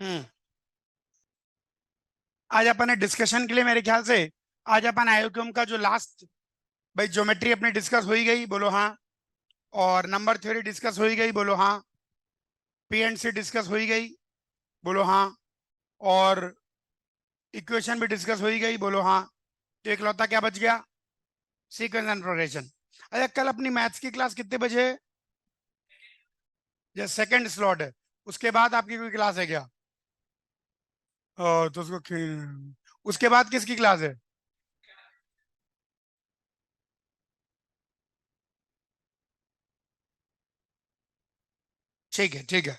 हम्म। आज अपन ने डिस्कशन के लिए मेरे ख्याल से आज अपन आयोक्यम का जो लास्ट, भाई ज्योमेट्री अपनी डिस्कस हो ही गई, बोलो हाँ। और नंबर थ्योरी डिस्कस हो ही गई, बोलो हाँ। पी एंड सी डिस्कस हो ही गई, बोलो हाँ। और इक्वेशन भी डिस्कस हो ही गई, बोलो हाँ। तो इकलौता क्या बच गया? Sequence and progression. अच्छा, कल अपनी मैथ्स की क्लास कितने बजे है? जो सेकंड स्लॉट है, उसके बाद आपकी कोई क्लास है क्या? तो उसके बाद किसकी क्लास है? ठीक है, ठीक है।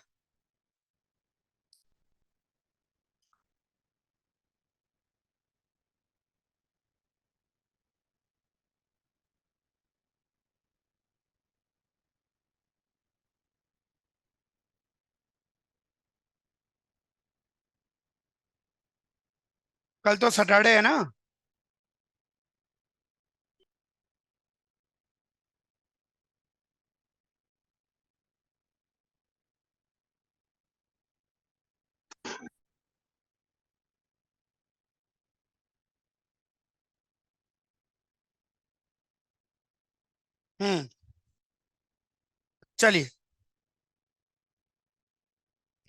कल तो सैटरडे है ना? हम्म। चलिए,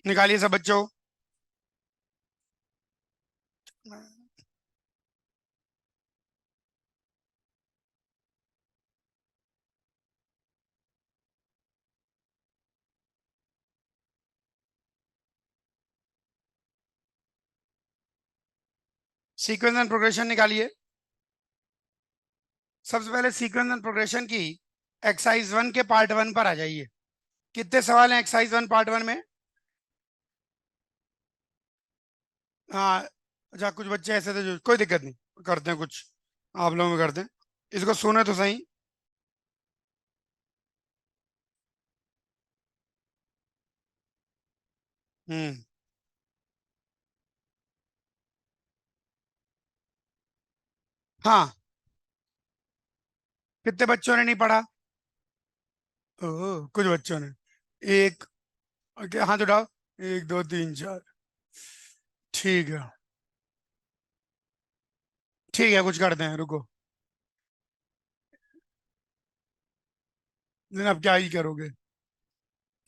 निकालिए सब बच्चों। सीक्वेंस एंड प्रोग्रेशन निकालिए। सबसे पहले सीक्वेंस एंड प्रोग्रेशन की एक्सरसाइज 1 के पार्ट 1 पर आ जाइए। कितने सवाल हैं एक्सरसाइज 1 पार्ट 1 में? हाँ। अच्छा, कुछ बच्चे ऐसे थे जो, कोई दिक्कत नहीं, करते हैं कुछ, आप लोग में करते हैं। इसको सुने तो सही। हम्म। हाँ। कितने बच्चों ने नहीं पढ़ा? कुछ बच्चों ने। एक, हाथ उठाओ। एक, दो, तीन, चार। ठीक है, ठीक है, कुछ करते हैं, रुको। लेकिन अब क्या ही करोगे?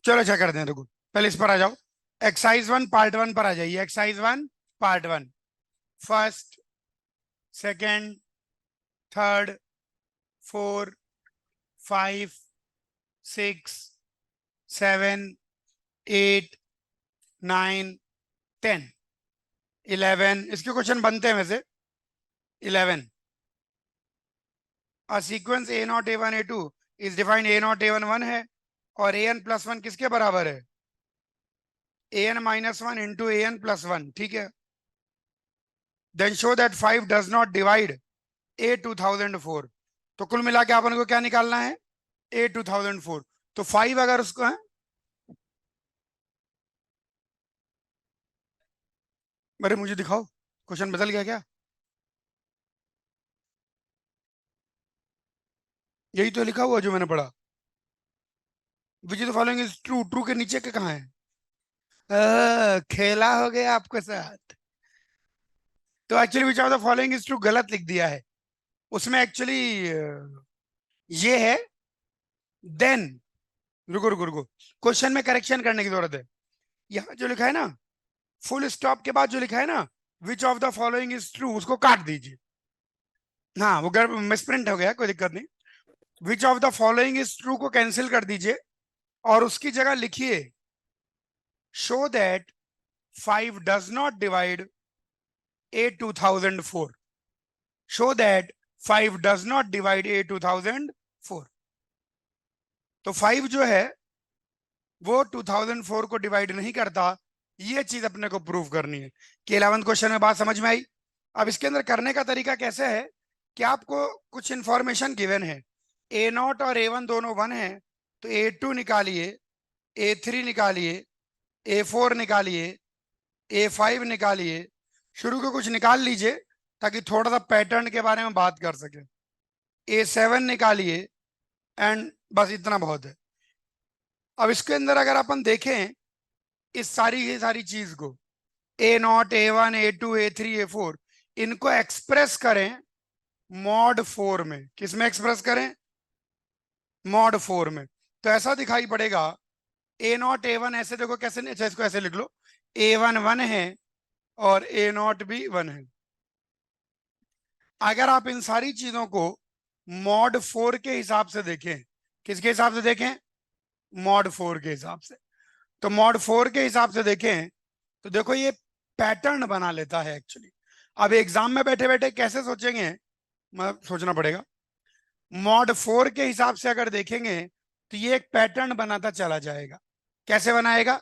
चलो अच्छा करते हैं, रुको। पहले इस पर आ जाओ। एक्सरसाइज 1 पार्ट 1 पर आ जाइए। Exercise 1 part 1। First, second, third, four, five, six, seven, eight, nine, 10, 11। इसके क्वेश्चन बनते हैं वैसे। 11। A sequence a naught a one a two is defined, a naught a one one है, और ए एन प्लस वन किसके बराबर है? A n minus one into a n plus one, ठीक है। Then show that 5 does not divide a 2004। तो कुल मिला के अपन को क्या निकालना है? ए 2004। तो 5 अगर उसको है, अरे मुझे दिखाओ, क्वेश्चन बदल गया क्या? यही तो लिखा हुआ जो मैंने पढ़ा। Which is the following is true, true के नीचे के कहाँ है? खेला हो गया आपके साथ। तो actually which of the following is true गलत लिख दिया है। उसमें एक्चुअली ये है, देन, रुको रुको रुको, क्वेश्चन में करेक्शन करने की जरूरत है। यहाँ जो लिखा है ना, फुल स्टॉप के बाद जो लिखा है ना, विच of the following is true, उसको काट दीजिए। हाँ, वो मिसप्रिंट हो गया, कोई दिक्कत नहीं। Which of the following is true को कैंसिल कर दीजिए, और उसकी जगह लिखिए, show that 5 does not divide a 2004। Show that 5 does not divide a 2004। तो 5 जो है वो 2004 को डिवाइड नहीं करता। ये चीज अपने को प्रूव करनी है। कि 11th क्वेश्चन में बात समझ में आई? अब इसके अंदर करने का तरीका कैसे है कि आपको कुछ इंफॉर्मेशन गिवन है, ए नॉट और ए वन दोनों वन है, तो ए टू निकालिए, ए थ्री निकालिए, ए फोर निकालिए, ए फाइव निकालिए। शुरू के कुछ निकाल लीजिए, ताकि थोड़ा सा पैटर्न के बारे में बात कर सके। ए सेवन निकालिए, एंड बस इतना बहुत है। अब इसके अंदर अगर अपन देखें इस सारी चीज को, A0, A1, A2, A3, A4, इनको एक्सप्रेस करें मॉड 4 में। किस में एक्सप्रेस करें? मॉड 4 में। तो ऐसा दिखाई पड़ेगा A0, A1 ऐसे, देखो कैसे नहीं, अच्छा इसको ऐसे लिख लो, A1 1 है और A0 भी 1 है। अगर आप इन सारी चीजों को मॉड 4 के हिसाब से देखें, किसके हिसाब से देखें? मॉड 4 के हिसाब से। तो मॉड 4 के हिसाब से देखें तो देखो ये पैटर्न बना लेता है एक्चुअली। अब एग्जाम में बैठे बैठे कैसे सोचेंगे, मतलब सोचना पड़ेगा। मॉड 4 के हिसाब से अगर देखेंगे तो ये एक पैटर्न बनाता चला जाएगा। कैसे बनाएगा?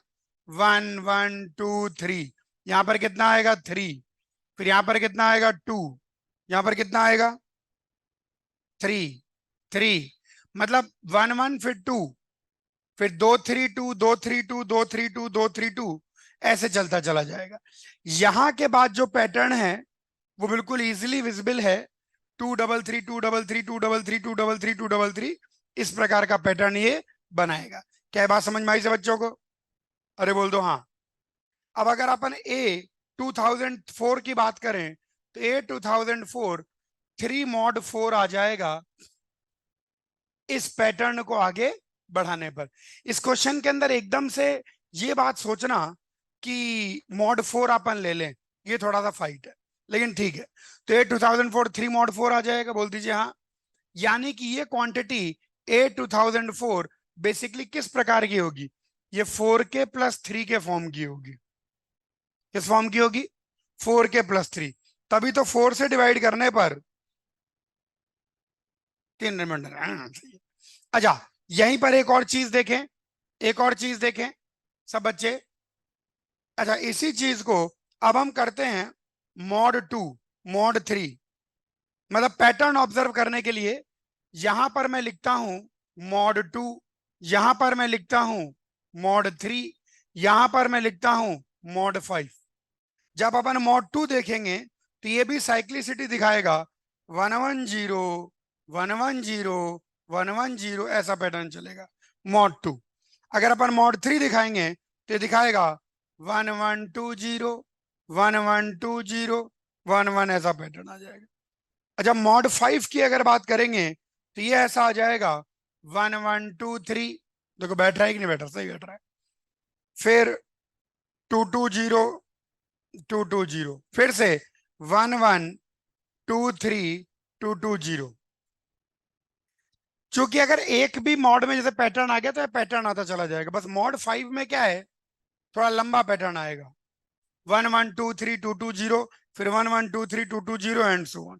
1 1 2 3, यहां पर कितना आएगा? 3, फिर यहां पर कितना आएगा? 2, यहां पर कितना आएगा? 3 3, मतलब 1 1 फिर 2, फिर 2 3 2 2 3 2 2 3 2 2 3 2, ऐसे चलता चला जाएगा। यहां के बाद जो पैटर्न है वो बिल्कुल इजीली विजिबल है, 2 3 3 2 3 3 2 3 2 3 2 3 इस प्रकार का पैटर्न ये बनाएगा। क्या बात समझ में आई से बच्चों को? अरे बोल दो हाँ। अब अगर अपन A 2004 की बात करें तो A 2004 3 mod 4 आ जाएगा इस पैटर्न को आगे बढ़ाने पर। इस क्वेश्चन के अंदर एकदम से ये बात सोचना कि मॉड 4 अपन ले लें, ये थोड़ा सा फाइट है, लेकिन ठीक है। तो A 2004 3 mod 4 आ जाएगा, बोल दीजिए हाँ। यानी कि ये क्वांटिटी A 2004 बेसिकली किस प्रकार की होगी? ये 4K प्लस 3 के फॉर्म की होगी। किस फॉर्म की होगी? 4K+3। तभी तो 4 से डिवाइड करने पर 3 रिमाइंडर। अच्छा, यहीं पर एक और चीज देखें, एक और चीज देखें सब बच्चे। अच्छा, इसी चीज को अब हम करते हैं मॉड 2, मॉड 3, मतलब पैटर्न ऑब्जर्व करने के लिए यहां पर मैं लिखता हूं मॉड 2, यहां पर मैं लिखता हूं मॉड 3, यहां पर मैं लिखता हूं मॉड 5। जब अपन मॉड 2 देखेंगे तो ये भी साइक्लिसिटी दिखाएगा, 1 1 0 1 1 0 1 1 0, ऐसा पैटर्न चलेगा मॉड 2। अगर अपन मॉड 3 दिखाएंगे तो ये दिखाएगा 1 1 2 0 1 1 2 0 1 1, ऐसा पैटर्न आ जाएगा। अच्छा, मॉड 5 की अगर बात करेंगे तो ये ऐसा आ जाएगा 1 1 2 3, देखो बैठ रहा है कि नहीं बैठ रहा? सही बैठ रहा है। फिर 2 2 0 2 2 0, फिर से 1 1 2 3 2 2 0। चूंकि अगर एक भी मॉड में जैसे पैटर्न आ गया तो पैटर्न आता चला जाएगा, बस मॉड 5 में क्या है, थोड़ा लंबा पैटर्न आएगा। 1 1 2 3 2 2 0, फिर 1 1 2 3 2 2 0 एंड सो ऑन।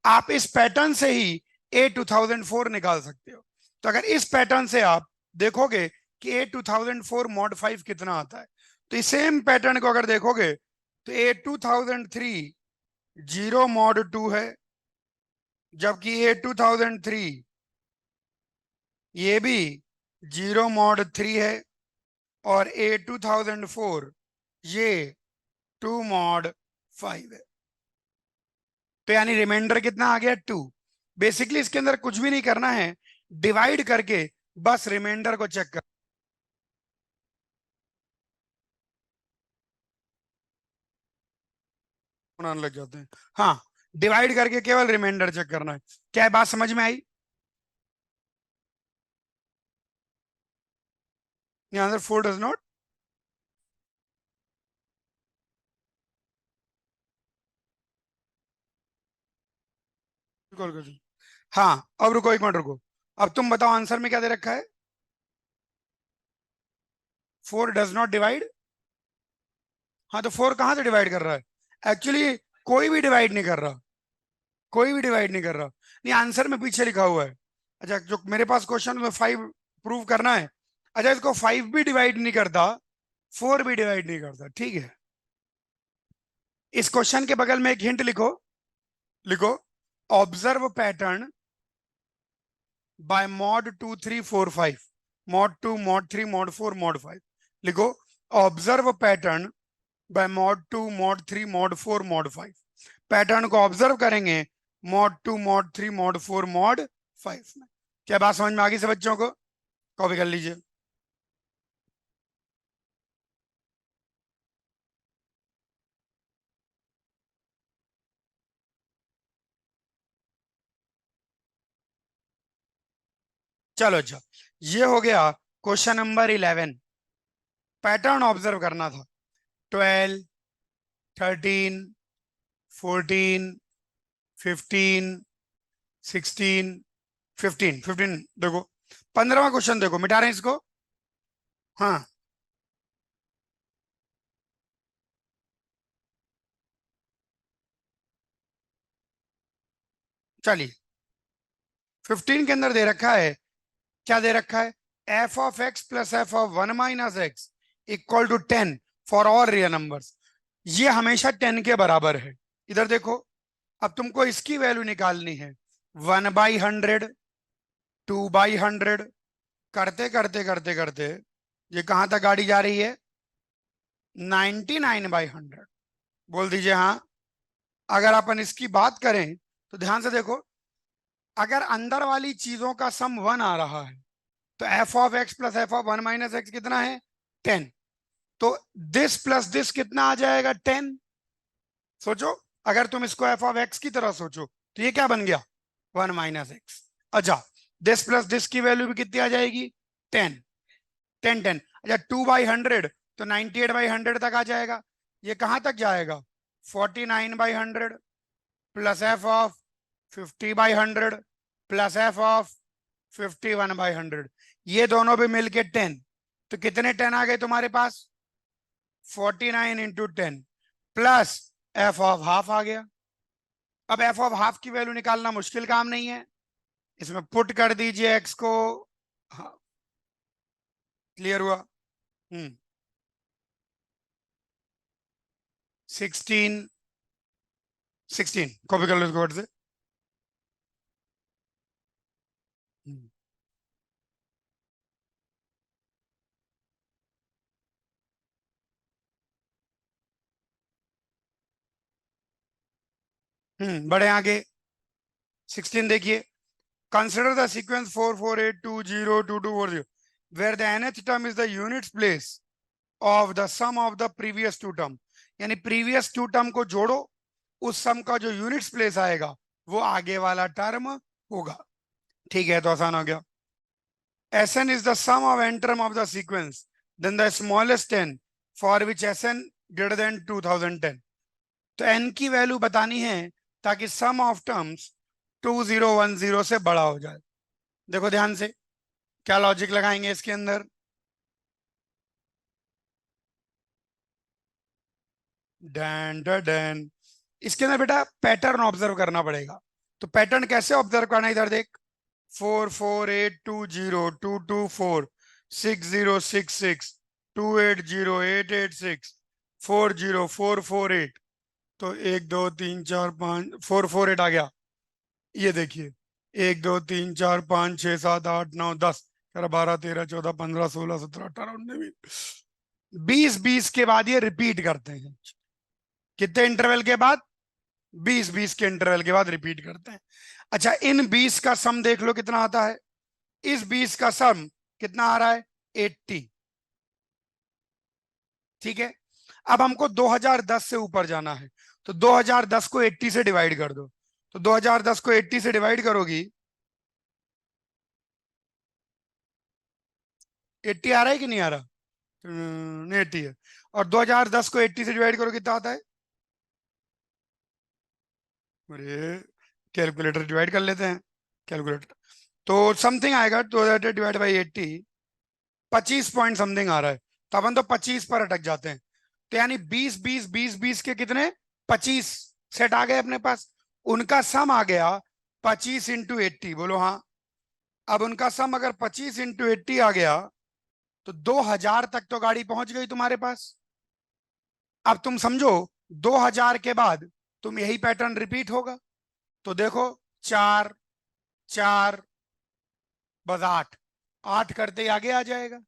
आप इस पैटर्न से ही A 2004 निकाल सकते हो। तो अगर इस पैटर्न से आप देखोगे कि A 2004 मॉड 5 कितना आता है, तो इस सेम पैटर्न को अगर देखोगे तो A 2003 0 मॉड 2 है, जबकि A 2003 ये भी 0 मॉड 3 है, और A 2004 ये 2 मॉड 5 है। तो यानी रिमाइंडर कितना आ गया? 2। बेसिकली इसके अंदर कुछ भी नहीं करना है, डिवाइड करके बस रिमाइंडर को चेक करना लग जाते हैं। हाँ, डिवाइड करके केवल रिमाइंडर चेक करना है। क्या बात समझ में आई? Answer 4 does not. हाँ, अब रुको, एक मिनट रुको। अब तुम बताओ आंसर में क्या दे रखा है? 4 डज नॉट डिवाइड। हाँ, तो 4 कहां से डिवाइड कर रहा है? एक्चुअली कोई भी डिवाइड नहीं कर रहा, कोई भी डिवाइड नहीं कर रहा। नहीं, आंसर में पीछे लिखा हुआ है। अच्छा, जो मेरे पास क्वेश्चन में 5 प्रूव करना है। अच्छा, इसको 5 भी डिवाइड नहीं करता, 4 भी डिवाइड नहीं करता, ठीक है। इस क्वेश्चन के बगल में एक हिंट लिखो, लिखो observe pattern bye mod 2 3 4 5, mod 2 mod 3 mod 4 mod 5। लिखो observe pattern bye mod 2 mod 3 mod 4 mod 5। Pattern को ऑब्जर्व करेंगे मॉड 2 मॉड 3 मॉड 4 मॉड 5 में। क्या बात समझ में आ गई से बच्चों को? कॉपी कर लीजिए। चलो अच्छा, ये हो गया क्वेश्चन नंबर 11। पैटर्न ऑब्जर्व करना था। 12, 13, 14, 15, 16, 15 देखो। 15वां क्वेश्चन देखो, मिटा रहे हैं इसको। हाँ, चलिए। 15 के अंदर दे रखा है, क्या दे रखा है? F of X plus F of 1 - x equal to 10 for all real numbers. ये हमेशा 10 के बराबर है। इधर देखो, अब तुमको इसकी वैल्यू निकालनी है। 1/100, 2/100, करते करते करते करते ये कहां तक गाड़ी जा रही है? 99/100। बोल दीजिए हाँ। अगर अपन इसकी बात करें तो ध्यान से देखो, अगर अंदर वाली चीजों का सम 1 आ रहा है, तो F of X plus F of 1 - x कितना है? 10। तो दिस प्लस दिस कितना आ जाएगा? 10। सोचो, अगर तुम इसको एफ ऑफ एक्स की तरह सोचो तो ये क्या बन गया? 1 - x। अच्छा, दिस प्लस दिस की वैल्यू भी कितनी आ जाएगी? 10। 10 10। अच्छा, 2/100 तो 98/100 तक आ जाएगा। ये कहां तक जाएगा? 49/100 plus F of 50/100 plus F of 51/100। ये दोनों भी मिलके 10। तो कितने 10 आ गए तुम्हारे पास? 49 × 10 प्लस एफ ऑफ हाफ आ गया। अब एफ ऑफ हाफ की वैल्यू निकालना मुश्किल काम नहीं है, इसमें पुट कर दीजिए एक्स को। हाँ, क्लियर हुआ? 16, 16 कॉपी कर लो इसको वर्ड से। हम्म बढ़े आगे। 16 देखिए। Consider the sequence 448202240 where the nth term is the units place of the sum of the previous two term. यानी प्रीवियस टू टर्म को जोड़ो, उस सम का जो यूनिट्स प्लेस आएगा वो आगे वाला टर्म होगा। ठीक है, तो आसान हो गया। Sn is the sum of n term of the sequence, then the smallest n for which Sn greater than 2010। तो n की वैल्यू बतानी है ताकि सम ऑफ टर्म्स 2010 से बड़ा हो जाए। देखो ध्यान से, क्या लॉजिक लगाएंगे इसके अंदर? Dan Dan. इसके अंदर बेटा पैटर्न ऑब्जर्व करना पड़ेगा। तो पैटर्न कैसे ऑब्जर्व करना है? इधर देख, 4482022460666 280886 40448। तो 1 2 3 4 5 448 आ गया। ये देखिए, 1 2 3 4 5 6 7 8 9 10 11 12 13 14 15 16 17 18 19 20 20 के बाद ये रिपीट करते हैं। कितने इंटरवल के बाद? 20 20 के इंटरवल के बाद रिपीट करते हैं। अच्छा, इन 20 का सम देख लो कितना आता है। इस 20 का सम कितना आ रहा है? 80। ठीक है, अब हमको 2010 से ऊपर जाना है, तो 2010 को 80 से डिवाइड कर दो। तो 2010 को 80 से डिवाइड करोगी, 80 आ रहा है कि नहीं आ रहा? नहीं, 80 है। और 2010 को 80 से डिवाइड करो, कितना आता है? अरे, कैलकुलेटर डिवाइड कर लेते हैं। कैलकुलेटर तो समथिंग आएगा, 2000 डिवाइड बाई 80, 25 पॉइंट समथिंग आ रहा है। तो अपन तो 25 पर अटक जाते हैं। तो यानी 20 20 20 20 के कितने? 25 सेट आ गए अपने पास। उनका सम आ गया 25 × 80। बोलो हाँ। अब उनका सम अगर 25 × 80 आ गया, तो 2000 तक तो गाड़ी पहुंच गई तुम्हारे पास। अब तुम समझो, 2000 के बाद तुम यही पैटर्न रिपीट होगा। तो देखो, 4 4 बस 8, 8 करते ही आगे आ जाएगा।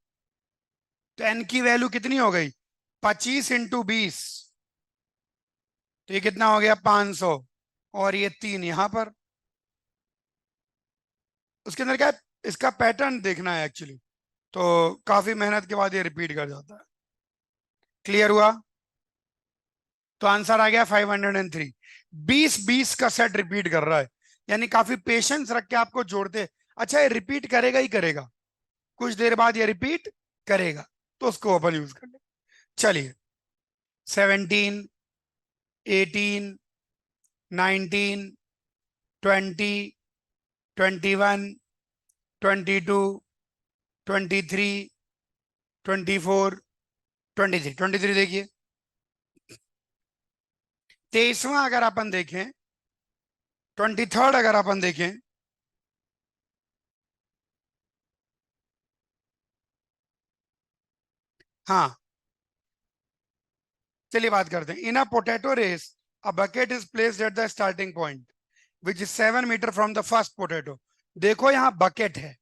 तो एन की वैल्यू कितनी हो गई? 25 × 20। तो ये कितना हो गया? 500। और ये 3 यहां पर। उसके अंदर क्या है? इसका पैटर्न देखना है एक्चुअली। तो काफी मेहनत के बाद ये रिपीट कर जाता है। क्लियर हुआ? तो आंसर आ गया 503। 20 20 का सेट रिपीट कर रहा है, यानी काफी पेशेंस रख के आपको जोड़ते। अच्छा ये रिपीट करेगा ही करेगा, कुछ देर बाद ये रिपीट करेगा, तो उसको अपन यूज कर ले। चलिए 17, 18, 19, 20, 21, 22, 23, 24, 23 देखिए। 23वां अगर अपन देखें, 23rd अगर अपन देखें, हाँ चलिए बात करते हैं। In a potato race a bucket is placed at the starting point which is 7 metre from the first potato. देखो यहाँ बकेट है,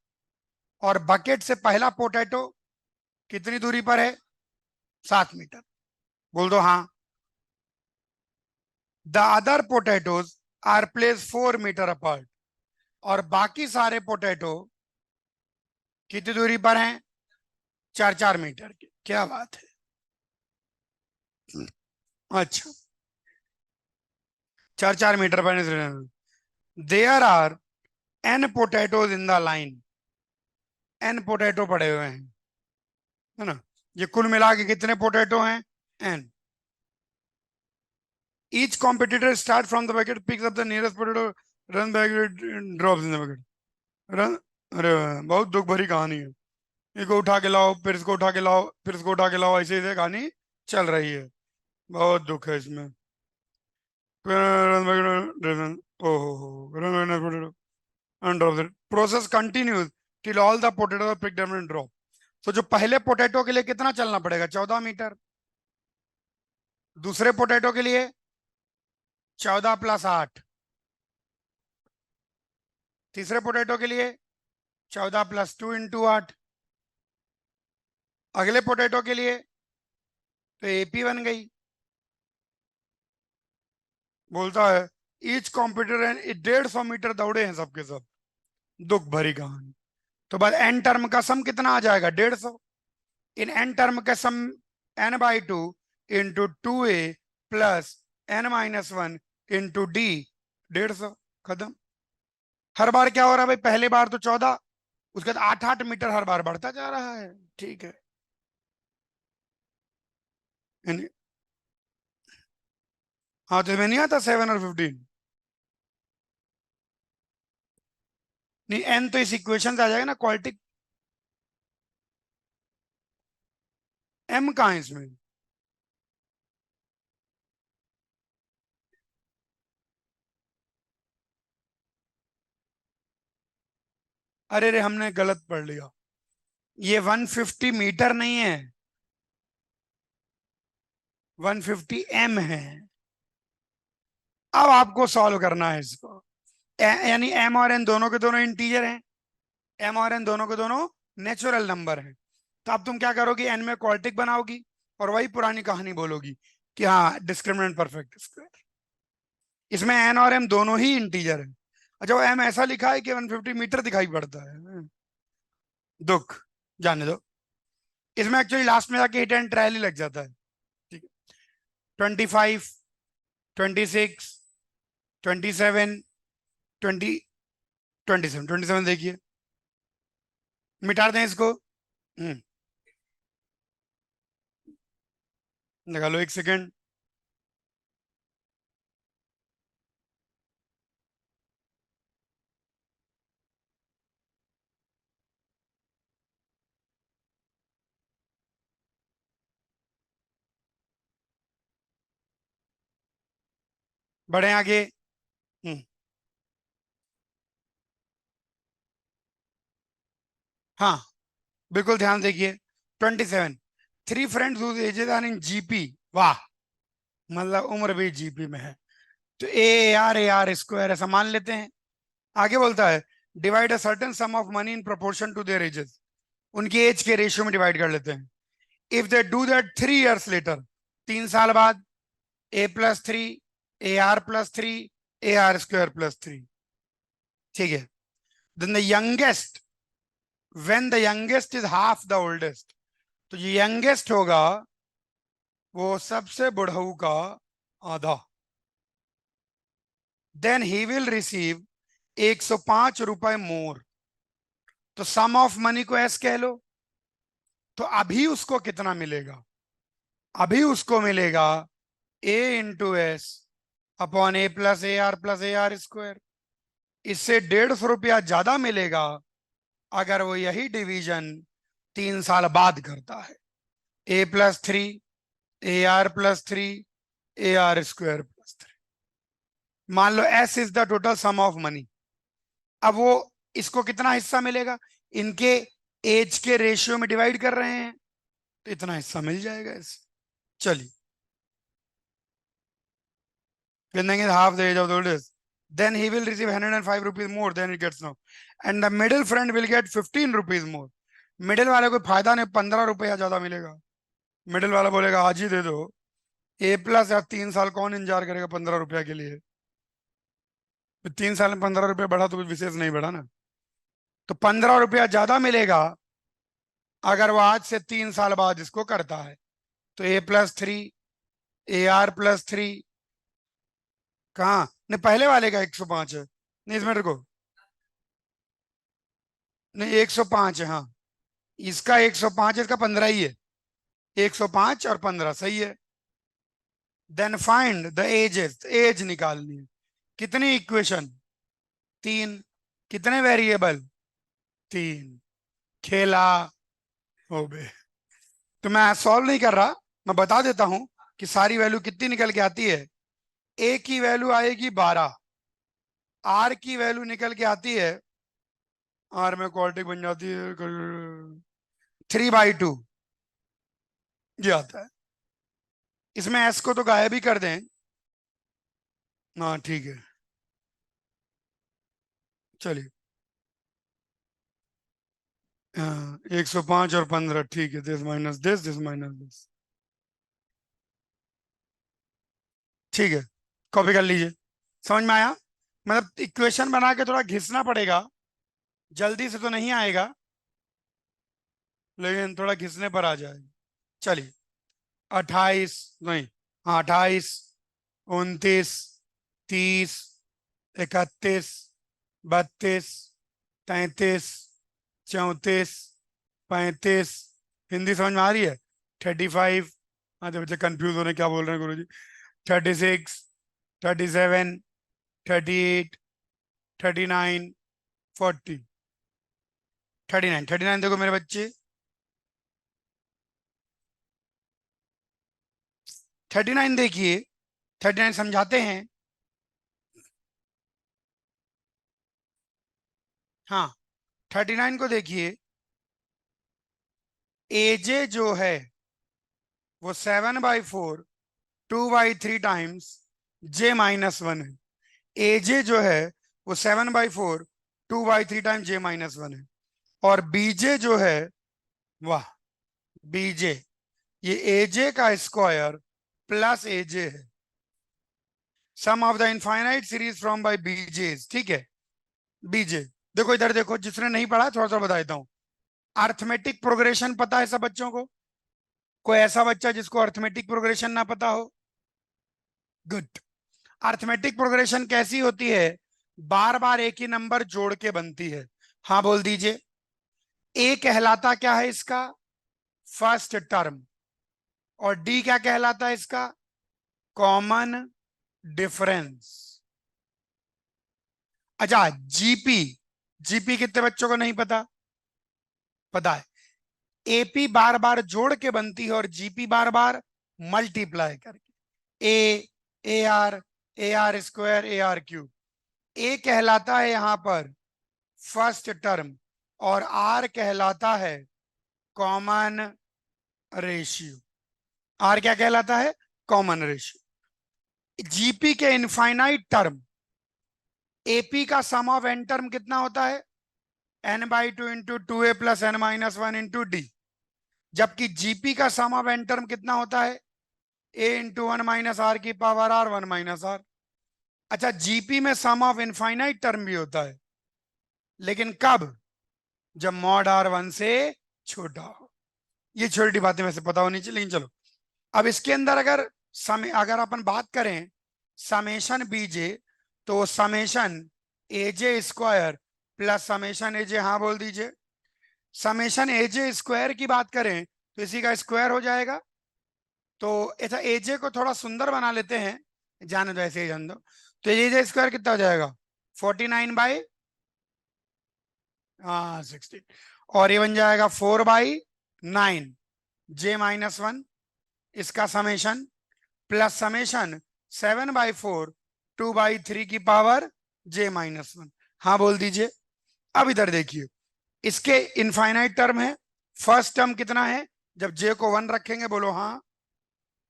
और बकेट से पहला पोटैटो कितनी दूरी पर है? 7 मीटर। बोल दो हाँ। The other potatoes are place 4 metre apart, और बाकी सारे पोटैटो कितनी दूरी पर हैं? 4 4 मीटर के। क्या बात है। अच्छा 4 4 मीटर पर there are N potatoes in the line. N potato पड़े हुए हैं, है ना। ये कुल मिला के कितने पोटैटो हैं? N. Each competitor start from the bucket, picks up the nearest potato, run back, drops in the bucket. Run. अरे बहुत दुख भरी कहानी है। इसको उठा के लाओ, फिर इसको उठा के लाओ, फिर इसको उठा के लाओ, ऐसे ऐसे कहानी चल रही है। बहुत दुख है इसमें। Process continues till all the potato picked up and drop. तो जो पहले पोटैटो के लिए कितना चलना पड़ेगा? 14 मीटर। दूसरे पोटैटो के लिए 14 + 8। तीसरे पोटैटो के लिए 14 + 2 × 8। अगले पोटैटो के लिए तो एपी बन गई। बोलता है ईच कॉम्पिटिटर 150 मीटर दौड़े हैं सबके सब। दुख भरी कहानी। तो बाद एन टर्म का सम कितना आ जाएगा? 150। इन एन टर्म का सम n/2 into 2a plus n-1 into D. 150 खत्म। हर बार क्या हो रहा है भाई? पहले बार तो 14, उसके बाद 8 8 मीटर हर बार बढ़ता जा रहा है। ठीक है। हाँ तो इसमें नहीं आता 7 और 15? नहीं एन तो इस इक्वेशन से आ जाएगा ना, क्वालिटी। एम कहाँ है इसमें? अरे रे हमने गलत पढ़ लिया। ये 150 मीटर नहीं है, 150 m है। अब आपको सॉल्व करना है इसको। यानी एम और एन दोनों के दोनों इंटीजर हैं, एम और एन दोनों के दोनों नेचुरल नंबर हैं। तो अब तुम क्या करोगी? एन में क्वाड्रेटिक बनाओगी, और वही पुरानी कहानी बोलोगी कि हाँ डिस्क्रिमिनेंट परफेक्ट स्क्वायर। इसमें एन और एम दोनों ही इंटीजर है। अच्छा वो एम ऐसा लिखा है कि 150 मीटर दिखाई पड़ता है। दुख। जाने दो। इसमें एक्चुअली लास्ट में जाके हिट एंड ट्रायल ही लग जाता है। ठीक है। 25, 26, 27, 27 देखिए। मिटा दें इसको। निकालो 1 सेकेंड। बढ़े आगे। हम्म, हाँ बिल्कुल ध्यान देखिए। 27, three friends whose ages are in GP. वाह, मतलब उम्र भी जीपी में है। तो ए आर स्क्वायर ऐसा मान लेते हैं। आगे बोलता है divide a certain sum of money in proportion to their ages. उनकी एज के रेशियो में डिवाइड कर लेते हैं। If they do that 3 years later, 3 साल बाद, a+3, ar+3, ar² + 3। ठीक है। Then the youngest, when the youngest is half the oldest, तो जो यंगेस्ट होगा वो सबसे बुढ़ऊ का आधा। देन ही विल रिसीव 105 रुपए मोर। तो सम ऑफ मनी को एस कह लो। तो अभी उसको कितना मिलेगा? अभी उसको मिलेगा A into S upon A R square. इससे 150 रुपया ज्यादा मिलेगा अगर वो यही डिवीजन 3 साल बाद करता है। A+3 AR+3 AR²+3। मान लो S is the total sum of money. अब वो इसको कितना हिस्सा मिलेगा? इनके एज के रेशियो में डिवाइड कर रहे हैं तो इतना हिस्सा मिल जाएगा इसे। चलिए, फिर देंगे half the age of the oldest, then he will receive 105 rupees more than he gets now, and the middle friend will get 15 rupees more। Middle वाले को फायदा नहीं, 15 रुपया ज्यादा मिलेगा। मिडिल वाला बोलेगा आज ही दे दो। A+ या 3 साल कौन इंतजार करेगा 15 रुपया के लिए? तो 3 साल में 15 रुपया बढ़ा तो कुछ विशेष नहीं बढ़ा ना। तो 15 रुपया ज्यादा मिलेगा अगर वो आज से 3 साल बाद इसको करता है। तो A+3 AR+3 कहाँ नहीं, पहले वाले का 105 है। नहीं इसमें रुको, नहीं 105 है, हाँ इसका 105 है, इसका 15 ही है। 105 और 15 सही है। Then find the ages, age निकालनी है। कितनी इक्वेशन? 3। कितने वेरिएबल? 3। खेला हो बे। तो मैं सॉल्व नहीं कर रहा, मैं बता देता हूं कि सारी वैल्यू कितनी निकल के आती है। ए की वैल्यू आएगी 12, आर की वैल्यू निकल के आती है, आर में क्वाड्रेटिक बन जाती है 3/2, ये आता है। इसमें एस को तो गायब ही कर दें। हाँ ठीक है, चलिए। 105 और 15 ठीक है, दिस माइनस दिस, ठीक है। कॉपी कर लीजिए। समझ में आया? मतलब इक्वेशन बना के थोड़ा घिसना पड़ेगा, जल्दी से तो नहीं आएगा, लेकिन थोड़ा घिसने पर आ जाएगा। चलिए, 28 नहीं, हाँ 28, 29, 30, 31, 32, 33, 34, 35। हिंदी समझ में आ रही है? 35, हाँ तो बच्चे कंफ्यूज हो रहे हैं क्या बोल रहे हैं गुरुजी। 36, 37, 38, 39, 40, 39 देखो मेरे बच्चे, 39 देखिए, 39 समझाते हैं। हाँ 39 को देखिए, एजे जो है वो 7/4 2/3 टाइम्स J-1 है। एजे जो है वो 7/4 2/3 टाइम्स J-1 है। और बीजे जो है, वाह, बीजे ये एजे का स्क्वायर प्लस एजे है। Sum of the infinite series from by b j's, ठीक है। बीजे देखो, इधर देखो, जिसने नहीं पढ़ा थोड़ा सा बता देता हूं। अर्थमेटिक प्रोग्रेशन पता है सब बच्चों को? कोई ऐसा बच्चा जिसको अर्थमेटिक प्रोग्रेशन ना पता हो? गुड। अर्थमेटिक प्रोग्रेशन कैसी होती है? बार बार एक ही नंबर जोड़ के बनती है। हाँ बोल दीजिए। ए कहलाता क्या है इसका? First term. और डी क्या कहलाता है इसका? Common difference. अच्छा, जीपी, जीपी कितने बच्चों को नहीं पता? पता है। एपी बार बार जोड़ के बनती है और जीपी बार बार मल्टीप्लाई करके। ए आर स्क्वायर AR³ ए कहलाता है यहां पर फर्स्ट टर्म और आर कहलाता है कॉमन रेशियो। आर क्या कहलाता है? Common ratio. जीपी के इनफाइनाइट टर्म, एपी का सम ऑफ एन टर्म कितना होता है? n/2 into 2a plus n-1 into D. जबकि जीपी का सम ऑफ एन टर्म कितना होता है? a into 1 - r⁻r1 - r। अच्छा, जीपी में सम ऑफ इनफाइनाइट टर्म भी होता है, लेकिन कब? जब मॉड r1 से छोटा हो। ये छोटी बातें वैसे पता होनी चाहिए, लेकिन चलो। अब इसके अंदर अगर अपन बात करें समेशन बीजे, तो समेशन एजे स्क्वायर प्लस समेशन एजे, हाँ बोल दीजिए, समेशन एजे स्क्वायर की बात करें तो इसी का स्क्वायर हो जाएगा। तो ऐसा एजे को थोड़ा सुंदर बना लेते हैं, जाने दो ऐसे ही जान दो। तो एजे स्क्वायर कितना हो जाएगा? 49 बाई, हाँ 16। और ये बन जाएगा 4/9 J-1, इसका समेशन प्लस समेशन 7/4 2/3 की पावर J-1। हाँ बोल दीजिए। अब इधर देखिए, इसके इनफाइनाइट टर्म है। फर्स्ट टर्म कितना है? जब J को 1 रखेंगे, बोलो हाँ,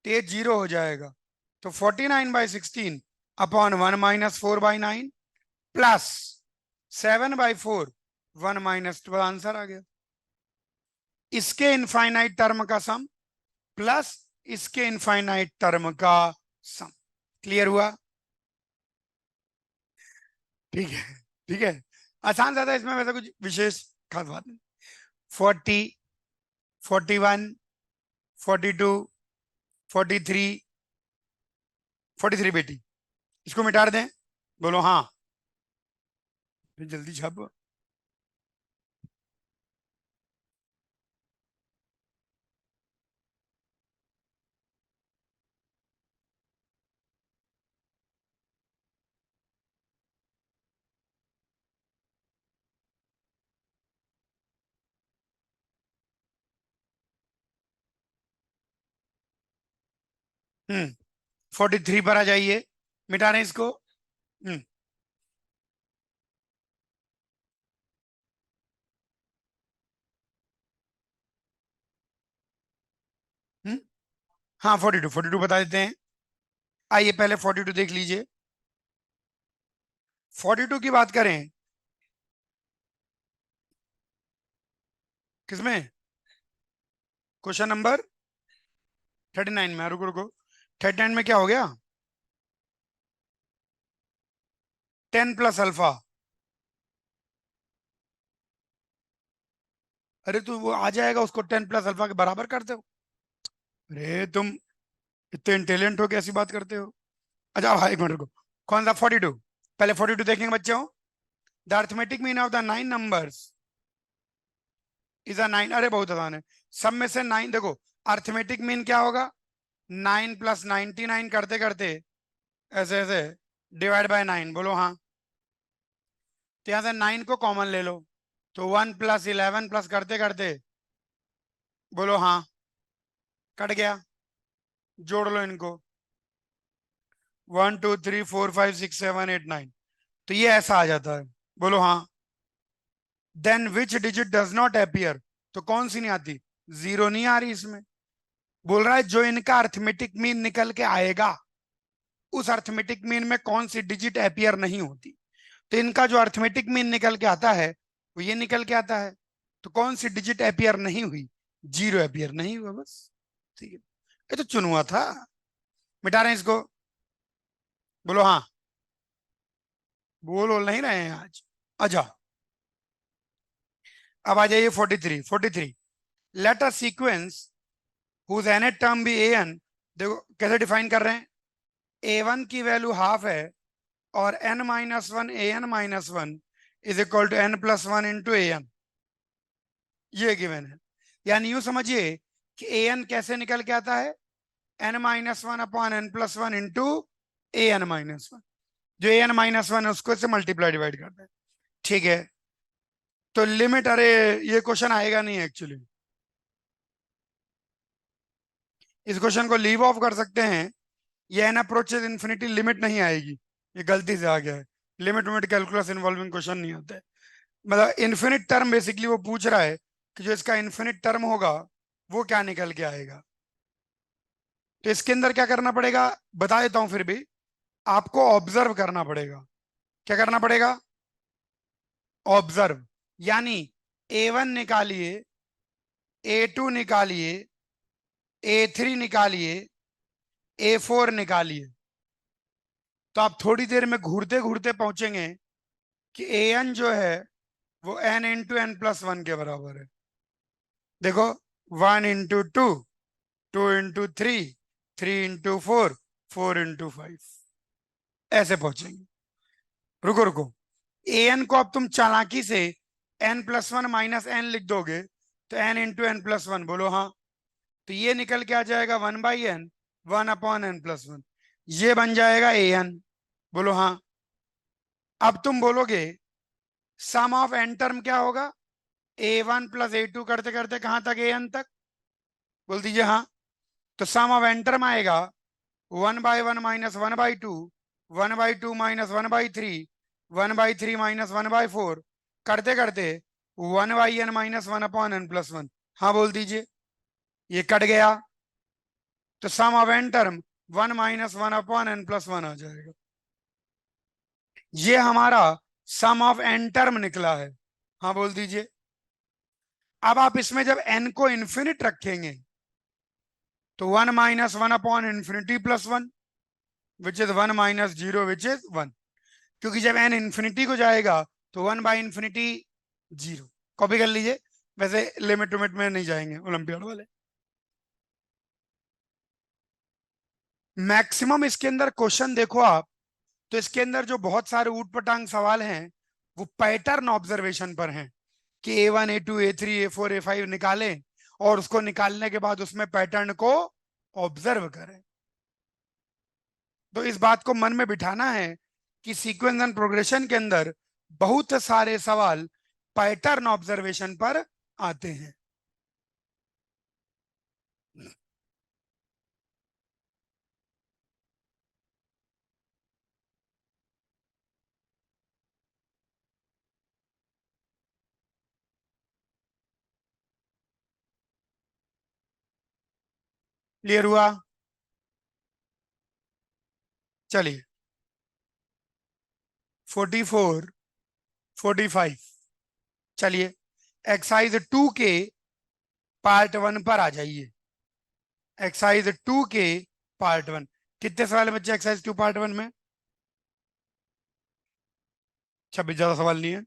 तो ये 0 हो जाएगा। तो 49/16 अपॉन 1 - 4/9 प्लस 7/4 1 - 12, आंसर आ गया। इसके इनफाइनाइट टर्म का सम प्लस इसके इनफाइनाइट टर्म का सम। क्लियर हुआ? ठीक है, ठीक है। आसान ज्यादा, इसमें वैसा कुछ विशेष खास बात नहीं। 40, 41, 42, 43, 43 बेटी, इसको मिटा दें, बोलो हाँ। फिर जल्दी छापो। 43 पर आ जाइए, मिटा रहे हैं इसको। हम्म हम्म हाँ 42, 42 बता देते हैं। आइए पहले 42 देख लीजिए। 42 की बात करें, किसमें? क्वेश्चन नंबर 39 में। रुको रुको, 39 में क्या हो गया? 10 प्लस अल्फा। अरे तो वो आ जाएगा, उसको 10 प्लस अल्फा के बराबर करते हो। अरे तुम इतने इंटेलिजेंट हो, कैसी बात करते हो? अच्छा भाई एक मिनट रुको। कौन सा 42? पहले 42 देखेंगे बच्चों। The arithmetic mean of the 9 numbers is a 9। अरे बहुत आसान है। सब में से 9 देखो, अर्थमेटिक मीन क्या होगा? 9 प्लस 99 करते करते ऐसे ऐसे डिवाइड बाय 9, बोलो हाँ। तो यहाँ से 9 को कॉमन ले लो, तो 1 प्लस 11 प्लस करते करते, बोलो हाँ, कट गया। जोड़ लो इनको, 1 2 3 4 5 6 7 8 9। तो ये ऐसा आ जाता है, बोलो हाँ। Then which digit does not appear, तो कौन सी नहीं आती? जीरो नहीं आ रही इसमें। बोल रहा है जो इनका अर्थमेटिक मीन निकल के आएगा, उस अर्थमेटिक मीन में कौन सी डिजिट अपीयर नहीं होती। तो इनका जो अर्थमेटिक मीन निकल के आता है, वो ये निकल के आता है। तो कौन सी डिजिट अपीयर नहीं हुई? जीरो अपीयर नहीं हुआ, बस। ठीक है, ये तो चुन हुआ था। मिटा रहे हैं इसको, बोलो हाँ। बोल नहीं रहे हैं आज। अच्छा, अब आ जाइए 43। 43, let a sequence whose nth term be an। देखो कैसे डिफाइन कर रहे हैं। a1 की वैल्यू हाफ है, और n-1 an-1 is equal to n+1 into an। ये गिवन है। यानी यूं समझिए कि an कैसे निकल के आता है? n-1 upon n+1 into an-1। जो an-1 है उसको से मल्टीप्लाई डिवाइड करते हैं। ठीक है, तो लिमिट, अरे ये क्वेश्चन आएगा नहीं एक्चुअली। इस क्वेश्चन को लीव ऑफ कर सकते हैं। ये एन अप्रोचेज इन्फिनिटी, लिमिट नहीं आएगी, ये गलती से आ गया है। लिमिट विमिट कैलकुलस इन्वॉल्विंग क्वेश्चन नहीं होता है। मतलब इन्फिनिट टर्म बेसिकली वो पूछ रहा है कि जो इसका इन्फिनिट टर्म होगा वो क्या निकल के आएगा। तो इसके अंदर क्या करना पड़ेगा, बता देता हूं फिर भी। आपको ऑब्जर्व करना पड़ेगा। क्या करना पड़ेगा? ऑब्जर्व। यानी A1 निकालिए, A2 निकालिए, A3 निकालिए, A4 निकालिए। तो आप थोड़ी देर में घूरते घूरते पहुंचेंगे कि an जो है वो n × n+1 के बराबर है। देखो, 1 × 2, 2 × 3, 3 × 4, 4 × 5, ऐसे पहुंचेंगे। रुको रुको, an को अब तुम चालाकी से n plus one minus N लिख दोगे तो n into N plus one, बोलो हाँ। तो ये निकल के आ जाएगा 1/n, 1/n+1, ये बन जाएगा an, बोलो हाँ। अब तुम बोलोगे सम ऑफ एन टर्म क्या होगा, a1 प्लस a2 करते करते कहां तक, an तक, बोल दीजिए हाँ। तो सम ऑफ एन टर्म आएगा 1/1 माइनस 1/2, 1/2 माइनस 1/3, 1/3 माइनस 1/4 करते करते 1/n माइनस 1/n+1, हाँ बोल दीजिए। ये कट गया तो sum of n term 1 minus 1/n+1 आ जाएगा। ये हमारा सम ऑफ एन टर्म निकला है, हाँ बोल दीजिए। अब आप इसमें जब n को इन्फिनिट रखेंगे तो 1 minus 1/∞+1 which is 1 minus 0 which is 1, क्योंकि जब n इन्फिनिटी को जाएगा तो 1/∞, 0। कॉपी कर लीजिए, वैसे लिमिट लिमिट में नहीं जाएंगे ओलंपियाड वाले। मैक्सिमम इसके अंदर क्वेश्चन देखो आप, तो इसके अंदर जो बहुत सारे ऊट पटांग सवाल हैं वो पैटर्न ऑब्जर्वेशन पर हैं कि A1 A2 A3 A4 A5 निकालें और उसको निकालने के बाद उसमें पैटर्न को ऑब्जर्व करें। तो इस बात को मन में बिठाना है कि सीक्वेंस एंड प्रोग्रेशन के अंदर बहुत सारे सवाल पैटर्न ऑब्जर्वेशन पर आते हैं। क्लियर हुआ? चलिए 44 45, चलिए एक्सरसाइज 2 के पार्ट 1 पर आ जाइए। एक्सरसाइज 2 के पार्ट 1, कितने सवाल है बच्चे एक्सरसाइज 2 पार्ट 1 में? 26, ज्यादा सवाल नहीं है,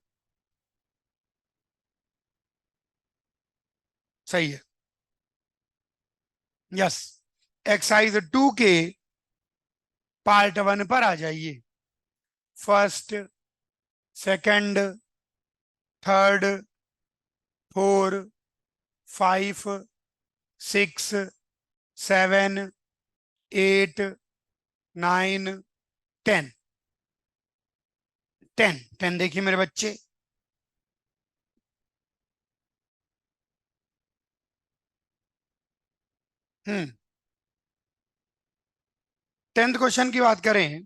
सही है। यस, एक्सरसाइज 2 के पार्ट 1 पर आ जाइए। फर्स्ट, सेकंड, थर्ड, 4, 5, 6, 7, 8, 9, 10, 10 देखिए मेरे बच्चे। हम्म 10th क्वेश्चन की बात करें,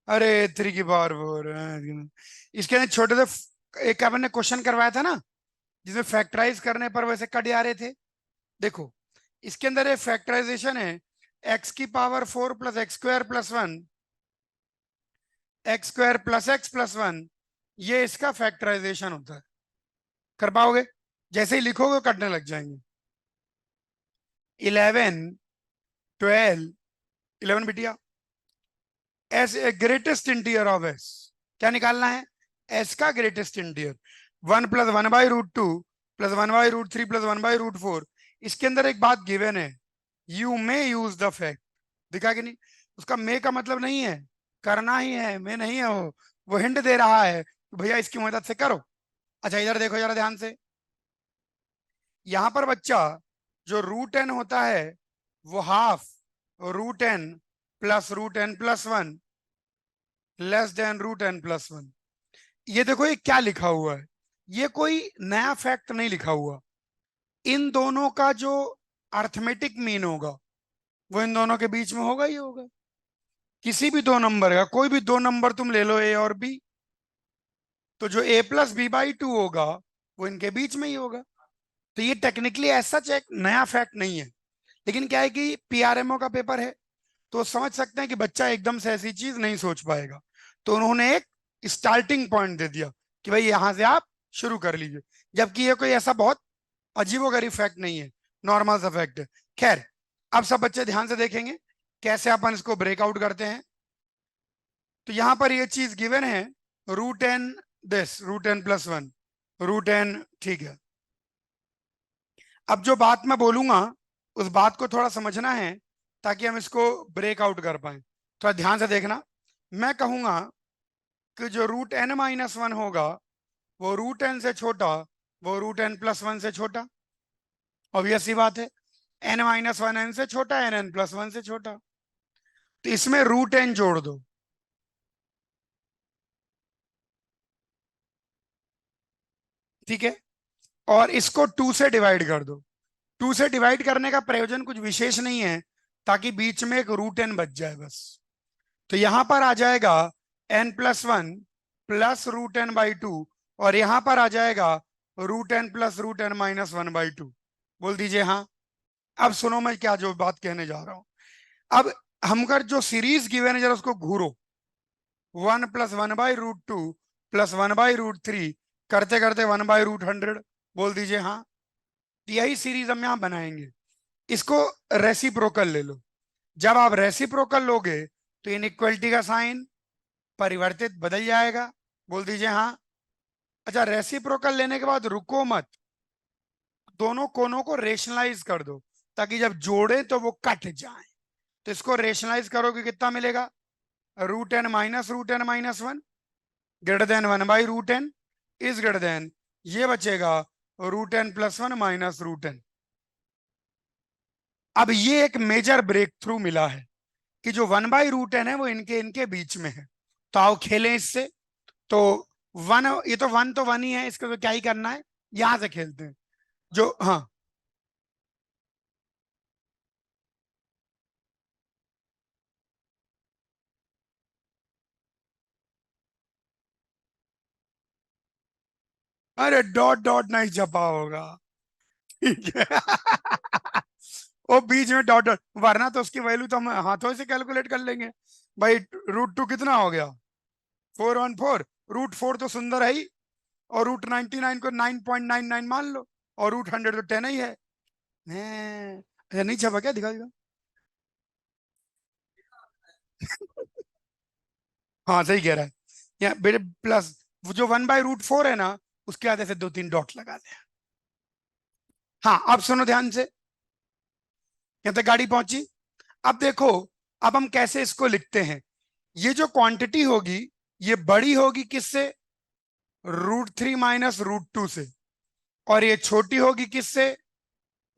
अरे 3 की पावर 4, इसके अंदर छोटे से एक अपन ने क्वेश्चन करवाया था ना जिसमें फैक्टराइज करने पर वैसे कट आ रहे थे। देखो इसके अंदर एक फैक्टराइजेशन है, एक्स की power 4 plus x square plus 1, x square plus x plus 1, ये इसका फैक्टराइजेशन होता है। कर पाओगे? जैसे ही लिखोगे कटने लग जाएंगे। 11, 12, 11 बिटिया, S a greatest integer of S, क्या निकालना है? एस का ग्रेटेस्ट इंटीजर। 1 + 1/√2 plus 1/√3 plus 1/√4। इसके अंदर एक बात गिवन है, you may use the fact, दिखा कि नहीं? उसका मे का मतलब नहीं है करना ही है, मे नहीं है, वो हिंट दे रहा है तो भैया इसकी मदद से करो। अच्छा इधर देखो जरा ध्यान से, यहां पर बच्चा जो √n होता है वो half √n plus √n+1 less than √n+1। ये देखो ये क्या लिखा हुआ है, ये कोई नया फैक्ट नहीं लिखा हुआ। इन दोनों का जो अर्थमेटिक मीन होगा वो इन दोनों के बीच में होगा ही होगा। किसी भी दो नंबर का, कोई भी दो नंबर तुम ले लो, ए और बी, तो जो a+b/2 होगा वो इनके बीच में ही होगा। तो ये टेक्निकली ऐसा एक नया फैक्ट नहीं है, लेकिन क्या है कि पीआरएमओ का पेपर है तो समझ सकते हैं कि बच्चा एकदम से ऐसी चीज नहीं सोच पाएगा, तो उन्होंने एक स्टार्टिंग पॉइंट दे दिया कि भाई यहां से आप शुरू कर लीजिए, जबकि ये कोई ऐसा बहुत अजीबोगरीब फैक्ट नहीं है, नॉर्मल सा फैक्ट है। खैर, अब सब बच्चे ध्यान से देखेंगे कैसे अपन इसको ब्रेकआउट करते हैं। तो यहां पर ये चीज गिवन है, √n, दिस √n+1, √n, ठीक है। अब जो बात मैं बोलूंगा उस बात को थोड़ा समझना है ताकि हम इसको ब्रेकआउट कर पाए। थोड़ा ध्यान से देखना, मैं कहूंगा कि जो √n-1 होगा वो रूट एन से छोटा, वो रूट एन प्लस वन से छोटा, ऑब्वियस सी बात है। एन माइनस वन एन से छोटा, एन एन प्लस वन से छोटा, तो इसमें रूट एन जोड़ दो। ठीक है, और इसको टू से डिवाइड कर दो। टू से डिवाइड करने का प्रयोजन कुछ विशेष नहीं है, ताकि बीच में एक रूट एन बच जाए बस। तो यहां पर आ जाएगा N plus one plus root N by two, और यहां पर आ जाएगा root N plus root N minus one by two. बोल दीजिए हाँ। अब सुनो मैं क्या जो बात कहने जा रहा हूं। अब हमकर जो सीरीज गिवन है, जरा उसको घूरो। One plus one by root two plus one by root three, करते करते वन बाई रूट हंड्रेड। बोल दीजिए हाँ। तो यही सीरीज हम यहां बनाएंगे। इसको रेसिप्रोकल ले लो। जब आप रेसिप्रोकल लोगे तो इनइक्वलिटी का साइन परिवर्तित बदल जाएगा। बोल दीजिए हाँ। अच्छा, रेसिप्रोकल लेने के बाद रुको मत, दोनों कोनों को रेशनलाइज कर दो, ताकि जब जोड़े तो वो कट जाए। तो इसको रेशनलाइज करोगे कितना मिलेगा? Root N minus one greater than one by root N is greater than, ये बचेगा root N plus one minus root N. अब ये एक मेजर ब्रेक थ्रू मिला है कि जो वन बाई रूट एन है वो इनके इनके बीच में है। तो आओ खेलें इससे। तो वन, ये तो वन ही है, इसका तो क्या ही करना है, यहां से खेलते हैं। जो हाँ, अरे डॉट डॉट नहीं छपा होगा। ठीक है। वो बीच में डॉट डॉट, वरना तो उसकी वैल्यू तो हम हाथों से कैलकुलेट कर लेंगे। भाई रूट टू कितना हो गया? 414। रूट फोर तो सुंदर है ही, और रूट 99 को 9.99 मान लो, और रूट हंड्रेड तो 10 ही है। अच्छा नहीं छपा क्या? दिखा दिखा। हाँ सही कह रहा है। यहाँ बेटे प्लस, वो जो वन बाई रूट फोर है ना, उसके आधे से दो तीन डॉट लगा दे। हाँ अब सुनो ध्यान से, यहाँ तक गाड़ी पहुंची। अब देखो, अब हम कैसे इसको लिखते हैं। ये जो क्वांटिटी होगी, ये बड़ी होगी किससे? Root three minus root two से। और ये छोटी होगी किससे?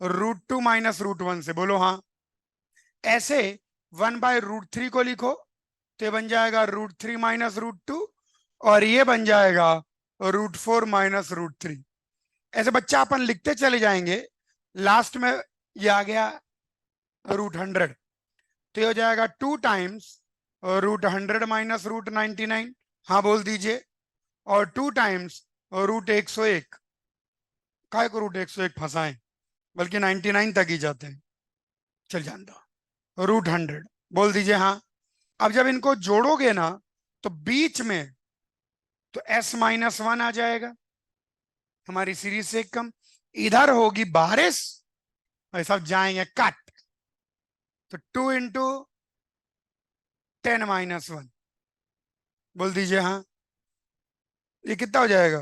Root two minus root one से। बोलो हाँ। ऐसे वन बाय रूट थ्री को लिखो, तो ये बन जाएगा root three minus root two, और ये बन जाएगा root four minus root three. ऐसे बच्चा अपन लिखते चले जाएंगे, लास्ट में ये आ गया रूट हंड्रेड। तो ये हो जाएगा two times root hundred minus root 99। हाँ बोल दीजिए। और टू टाइम्स रूट 101। काय को रूट 101 फंसाएं, बल्कि 99 तक ही जाते हैं। चल जान दो, रूट हंड्रेड। बोल दीजिए हाँ। अब जब इनको जोड़ोगे ना, तो बीच में तो s माइनस वन आ जाएगा, हमारी सीरीज से एक कम। इधर होगी बारिश, और सब जाएंगे कट। तो टू इंटू 10 - 1। बोल दीजिए हाँ। ये कितना हो जाएगा?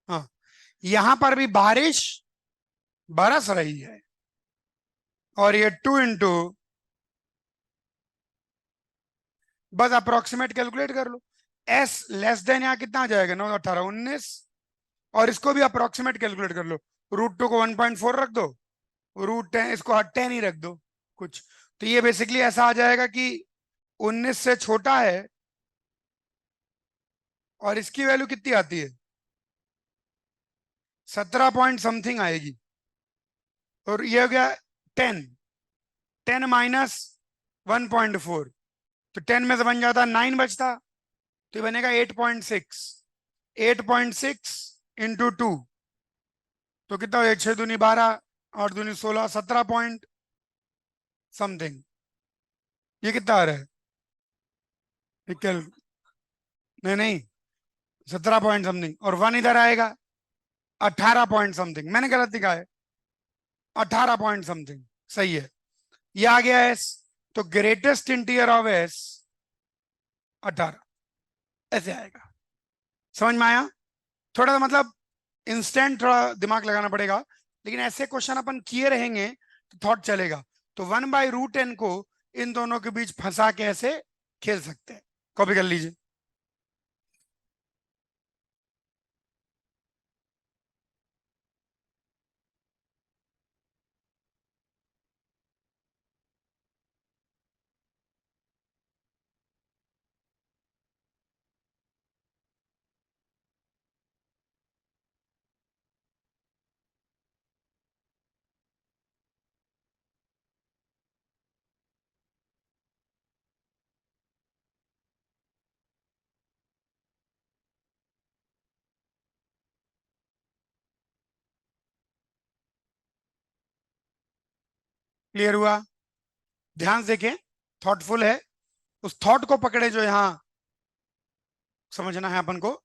हाँ, यहां पर भी बारिश बरस रही है, और ये टू इंटू, बस अप्रोक्सीमेट कैलकुलेट कर लो। एस लेस देन यहाँ कितना आ जाएगा? 9 18 19। और इसको भी अप्रोक्सीमेट कैलकुलेट कर लो। रूट टू को 1.4 रख दो, रूट 10 इसको 10 ही रख दो कुछ। तो ये बेसिकली ऐसा आ जाएगा कि 19 से छोटा है, और इसकी वैल्यू कितनी आती है? 17 पॉइंट समथिंग आएगी। और ये हो गया 10। 10 - 1.4, तो 10 में से बन जाता 9 बचता, तो ये बनेगा 8.6। 8.6 इंटू टू, तो कितना हो? 6 दूनी 12, 8 दूनी 16, 17 पॉइंट समथिंग। ये कितना आ रहा है? कैल नहीं नहीं, 17 पॉइंट समथिंग, और वन इधर आएगा 18 पॉइंट समथिंग। मैंने गलत दिखा है, 18 पॉइंट समथिंग। सही है। ये आ गया एस। तो ग्रेटेस्ट इंटीरियर ऑफ एस 18, ऐसे आएगा। समझ में आया? थोड़ा सा मतलब इंस्टेंट थोड़ा दिमाग लगाना पड़ेगा, लेकिन ऐसे क्वेश्चन अपन किए रहेंगे तो थॉट चलेगा। तो वन बाई रूट एन को इन दोनों के बीच फंसा के ऐसे खेल सकते हैं। कॉपी कर लीजिए। क्लियर हुआ? ध्यान से देखें, थॉटफुल है, उस थॉट को पकड़े जो यहां समझना है अपन को।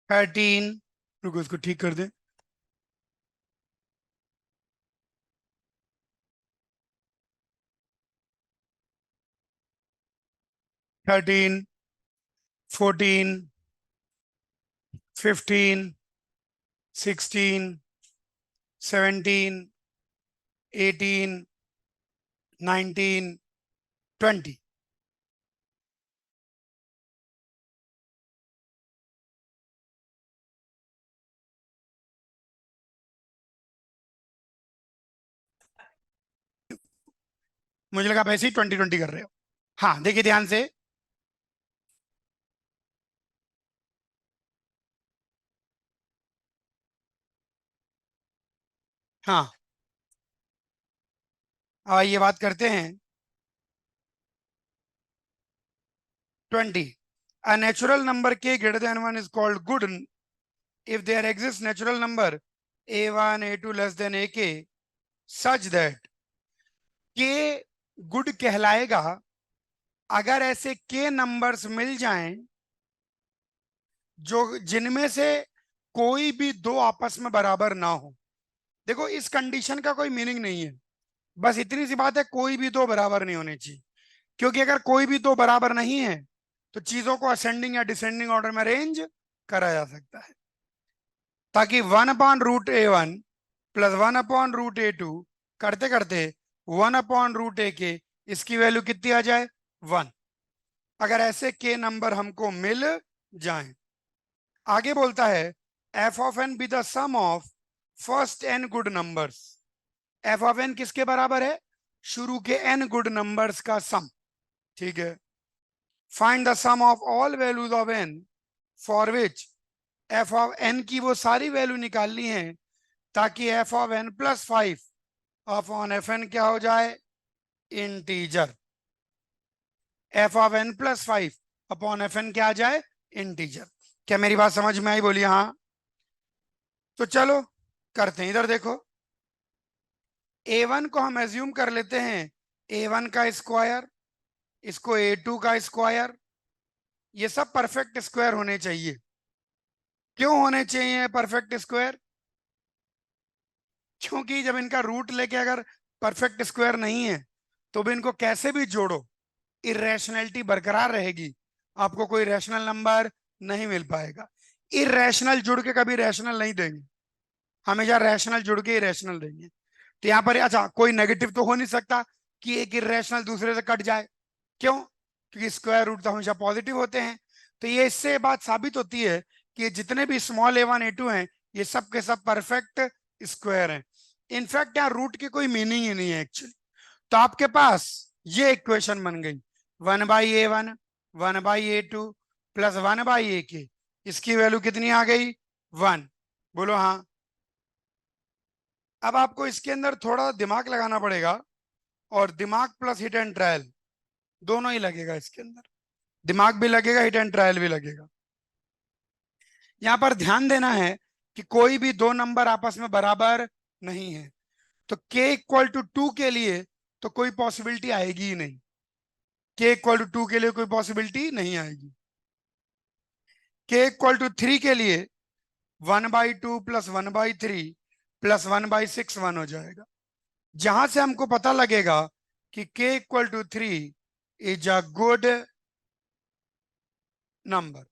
13, रुको इसको ठीक कर दें। 13, 14, 15, 16, 17, 18, 19, 20। मुझे लगा आप ऐसे ही 20-20 कर रहे हो। हाँ देखिए ध्यान से, हाँ ये बात करते हैं। 20, a natural number k greater than 1 is called good if there exists natural number a1 a2 less than ak such that k good कहलाएगा अगर ऐसे के नंबर्स मिल जाएं जो जिनमें से कोई भी दो आपस में बराबर ना हो। देखो इस कंडीशन का कोई मीनिंग नहीं है, बस इतनी सी बात है, कोई भी दो बराबर नहीं होने चाहिए। क्योंकि अगर कोई भी दो बराबर नहीं है तो चीजों को असेंडिंग या डिसेंडिंग ऑर्डर में अरेंज करा जा सकता है, ताकि 1/√a1 प्लस 1/√a2 करते करते 1/√ak इसकी वैल्यू कितनी आ जाए, 1। अगर ऐसे के नंबर हमको मिल जाएं। आगे बोलता है F of N be the sum of first N good numbers. F of N किसके बराबर है, शुरू के एन गुड नंबर्स का सम। ठीक है, find the sum of all values of N for which F of N की वो सारी वैल्यू निकालनी है ताकि F of N plus 5 upon F N क्या हो जाए, integer. F of N plus 5 upon F N क्या आ जाए, इंटीजर। क्या मेरी बात समझ में आई, बोलिए हाँ। तो चलो करते हैं, इधर देखो। a1 को हम एज्यूम कर लेते हैं a1 का स्क्वायर, इसको a2 का स्क्वायर। ये सब परफेक्ट स्क्वायर होने चाहिए। क्यों होने चाहिए परफेक्ट स्क्वायर? क्योंकि जब इनका रूट लेके अगर परफेक्ट स्क्वायर नहीं है तो भी इनको कैसे भी जोड़ो इरेशनैलिटी बरकरार रहेगी, आपको कोई रैशनल नंबर नहीं मिल पाएगा। इरेशनल जुड़ के कभी रैशनल नहीं देंगे, हमेशा रैशनल जुड़ के इरेशनल देंगे। तो यहाँ पर अच्छा कोई नेगेटिव तो हो नहीं सकता कि एक इरेशनल दूसरे से कट जाए। क्यों? क्योंकि स्क्वायर रूट तो हमेशा पॉजिटिव होते हैं। तो ये इससे बात साबित होती है कि जितने भी स्मॉल a1 a2 हैं ये सब के सब परफेक्ट स्क्वायर हैं। इनफैक्ट यहाँ रूट की कोई मीनिंग ही नहीं है एक्चुअली। तो आपके पास ये इक्वेशन बन गई 1/a1 1/a2 प्लस 1/ak। इसकी वैल्यू कितनी आ गई, 1। बोलो हाँ। अब आपको इसके अंदर थोड़ा दिमाग लगाना पड़ेगा, और दिमाग प्लस हिट एंड ट्रायल दोनों ही लगेगा इसके अंदर। दिमाग भी लगेगा, हिट एंड ट्रायल भी लगेगा। यहां पर ध्यान देना है कि कोई भी दो नंबर आपस में बराबर नहीं है। तो k इक्वल टू 2 के लिए तो कोई पॉसिबिलिटी आएगी ही नहीं। k इक्वल टू 2 के लिए कोई पॉसिबिलिटी नहीं आएगी। k इक्वल टू 3 के लिए 1/2 प्लस 1/3 प्लस 1/6 1 हो जाएगा। जहां से हमको पता लगेगा कि k equal to 3 is a good number.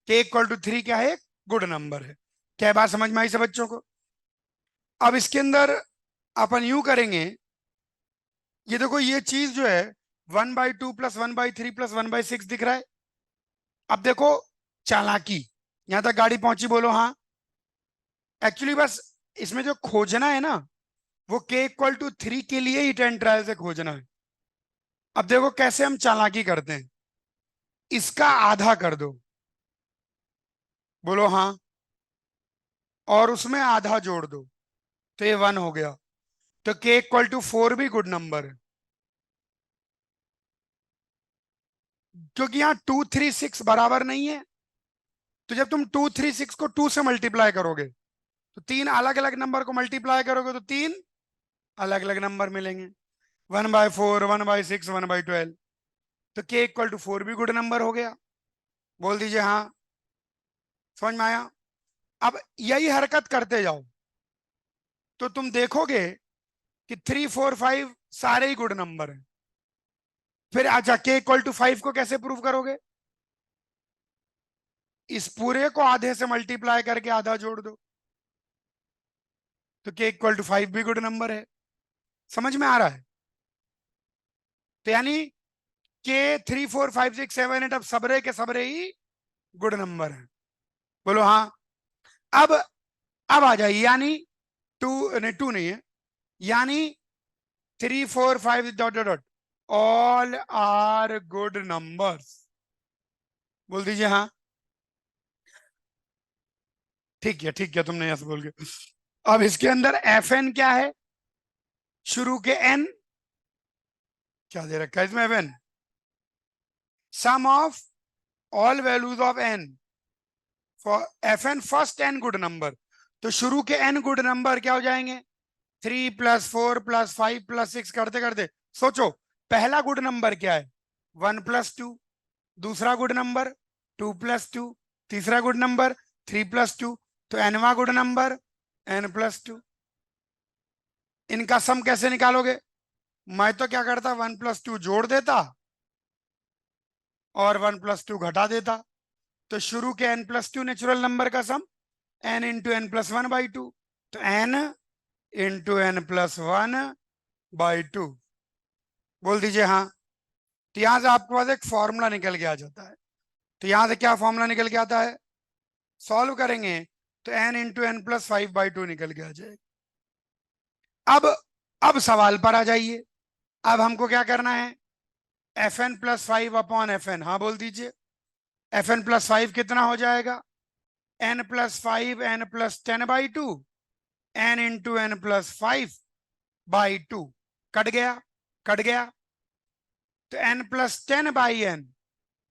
k equal to 3 क्या है? गुड नंबर है। क्या बात समझ में आई सब बच्चों को? अब इसके अंदर अपन यूं करेंगे, ये देखो ये चीज जो है 1/2 प्लस 1/3 प्लस 1/6 दिख रहा है। अब देखो चालाकी, यहां तक गाड़ी पहुंची, बोलो हाँ। एक्चुअली बस इसमें जो खोजना है ना, वो k इक्वल टू 3 के लिए ही 10 ट्रायल से खोजना है। अब देखो कैसे हम चालाकी करते हैं। इसका आधा कर दो, बोलो हाँ, और उसमें आधा जोड़ दो, तो ये 1 हो गया। तो k इक्वल टू 4 भी गुड नंबर है, क्योंकि यहाँ 2 3 6 बराबर नहीं है। तो जब तुम 2 3 6 को 2 से मल्टीप्लाई करोगे, तो तीन अलग अलग नंबर को मल्टीप्लाई करोगे तो तीन अलग अलग नंबर मिलेंगे। 1/4, 1/6, 1/12। तो k इक्वल टू 4 भी गुड नंबर हो गया। बोल दीजिए हाँ। समझ में आया? अब यही हरकत करते जाओ तो तुम देखोगे कि 3 4 5 सारे ही गुड नंबर हैं। फिर अच्छा, k इक्वल टू 5 को कैसे प्रूव करोगे? इस पूरे को आधे से मल्टीप्लाई करके आधा जोड़ दो, तो k इक्वल टू 5 भी गुड नंबर है। समझ में आ रहा है? तो यानी के 3 4 5 6 7 8 अब सबरे के सबरे ही गुड नंबर है। बोलो हाँ। अब अब आ जाइए, यानी टू नहीं, टू नहीं है, यानी 3 4 5 dot dot dot all are good numbers. बोल दीजिए हाँ। ठीक है, तुमने ऐसे बोल के। अब इसके अंदर एफ एन क्या है? शुरू के एन, क्या दे रखा है इसमें? F N sum of all values of N for F N first N good number. तो शुरू के एन गुड नंबर क्या हो जाएंगे? 3 + 4 + 5 + 6 करते करते सोचो, पहला गुड नंबर क्या है? 1 + 2। दूसरा गुड नंबर 2 + 2। तीसरा गुड नंबर 3 + 2। तो एनवा गुड नंबर n+2। इनका सम कैसे निकालोगे? मैं तो क्या करता, 1 + 2 जोड़ देता और 1 + 2 घटा देता। तो शुरू के n+2 नेचुरल नंबर का सम n × n+1/2। तो n × n+1/2। बोल दीजिए हाँ। तो यहां से आपके पास एक फॉर्मूला निकल के आ जाता है। तो यहां से क्या फॉर्मूला निकल के आता है? सॉल्व करेंगे तो n × n+5/2 निकल के आ जाएगा। अब सवाल पर आ जाइए। अब हमको क्या करना है? Fn+5/Fn, हाँ बोल दीजिए। Fn+5 कितना हो जाएगा? n+5 n+10/2 n × n+5/2। Cut गया, कट गया। तो n+10/n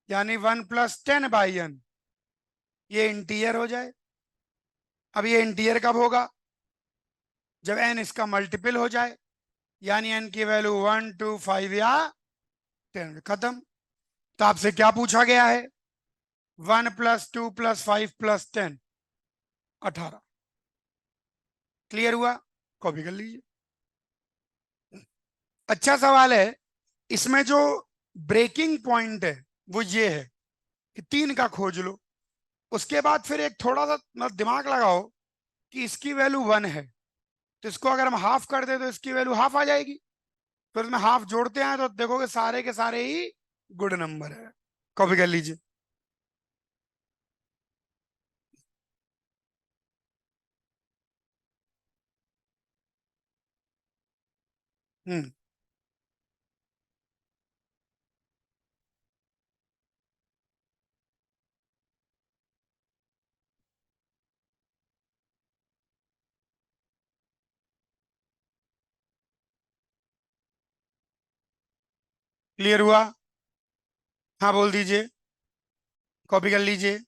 यानी 1 + 10/n, ये इंटीजर हो जाए। अब ये इंटीजर कब होगा? जब n इसका मल्टीपल हो जाए, यानी n की वैल्यू 1 2 5 या 10। खत्म। तो आपसे क्या पूछा गया है? 1 + 2 + 5 + 10, 18। क्लियर हुआ? कॉपी कर लीजिए। अच्छा सवाल है। इसमें जो ब्रेकिंग पॉइंट है वो ये है कि 3 का खोज लो। उसके बाद फिर एक थोड़ा सा मतलब दिमाग लगाओ कि इसकी वैल्यू 1 है, तो इसको अगर हम हाफ कर दे तो इसकी वैल्यू हाफ आ जाएगी। फिर उसमें हाफ जोड़ते हैं तो देखोगे सारे के सारे ही गुड नंबर है। कॉपी कर लीजिए। हम्म। क्लियर हुआ? हाँ बोल दीजिए, कॉपी कर लीजिए।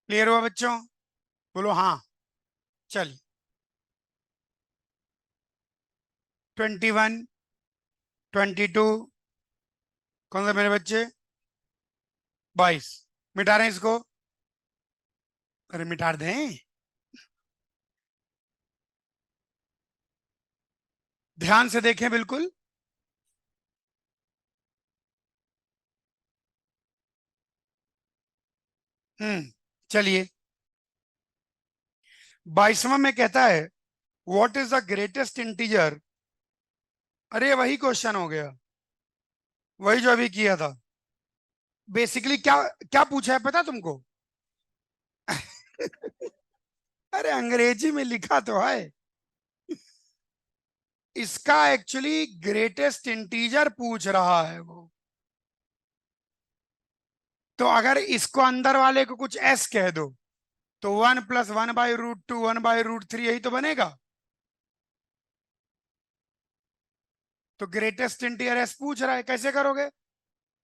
क्लियर हुआ बच्चों? बोलो हाँ। चलिए, 21, 22, कौन सा मेरे बच्चे? 22। मिटा रहे हैं इसको? अरे मिटा दें। ध्यान से देखें बिल्कुल। चलिए, 22वां में कहता है what is the greatest integer. अरे वही क्वेश्चन हो गया, वही जो अभी किया था। बेसिकली क्या क्या पूछा है पता तुमको? अरे अंग्रेजी में लिखा तो है। इसका एक्चुअली ग्रेटेस्ट इंटीजर पूछ रहा है वो। तो अगर इसको अंदर वाले को कुछ एस कह दो तो 1+1/√2 1/√3 यही तो बनेगा। तो ग्रेटेस्ट इंटीजर एस पूछ रहा है, कैसे करोगे?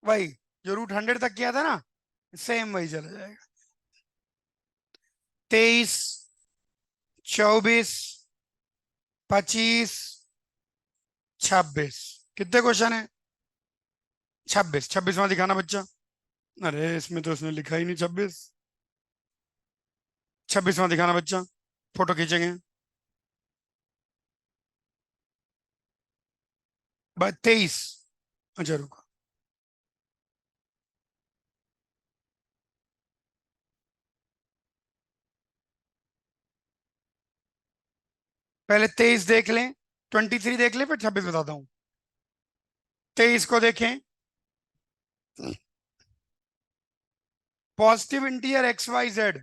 वही जो √100 तक किया था ना, सेम वही चला जाएगा। 23, 24, 25, 26। कितने क्वेश्चन है? 26। 26वां दिखाना बच्चा। अरे इसमें तो उसने लिखा ही नहीं 26। 26वां दिखाना बच्चा, फोटो खींचेंगे। 23। अच्छा रुको, पहले 23 देख लें, 23 देख लें, फिर 26 बताता हूँ। 23 को देखें। पॉजिटिव इंटीजर XYZ,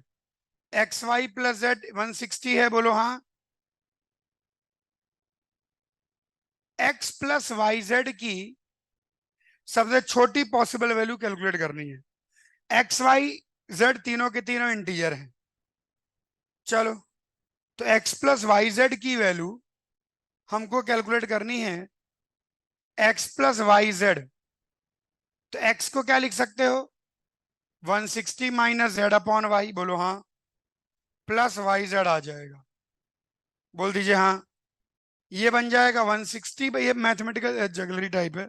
XY+Z 160 है, बोलो हाँ। X+YZ की सबसे छोटी पॉसिबल वैल्यू कैलकुलेट करनी है। XYZ तीनों के तीनों इंटीजर हैं। चलो, तो X+YZ की वैल्यू हमको कैलकुलेट करनी है। X+YZ, तो X को क्या लिख सकते हो? 160 -Z/Y, बोलो हाँ। प्लस YZ आ जाएगा, बोल दीजिए हाँ। ये बन जाएगा 160, ये मैथमेटिकल जगलरी टाइप है।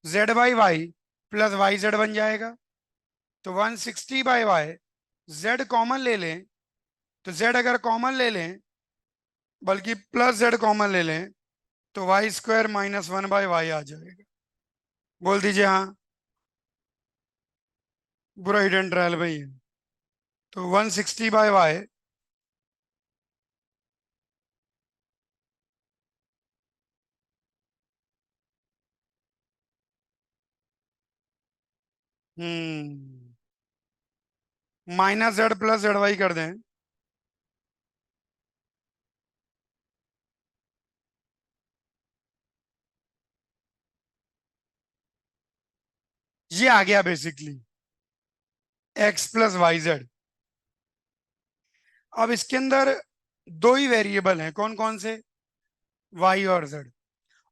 Z/Y प्लस YZ बन जाएगा। तो 160/Y, Z कॉमन ले लें, तो Z अगर कॉमन ले लें, बल्कि प्लस Z कॉमन ले लें, तो Y² -1/Y आ जाएगा, बोल दीजिए हाँ। पूरा हिडन ट्रायल भाई है। तो 160/Y, -Z प्लस ZY कर दें। ये आ गया बेसिकली X+YZ। अब इसके अंदर दो ही वेरिएबल हैं, कौन कौन से? Y और Z।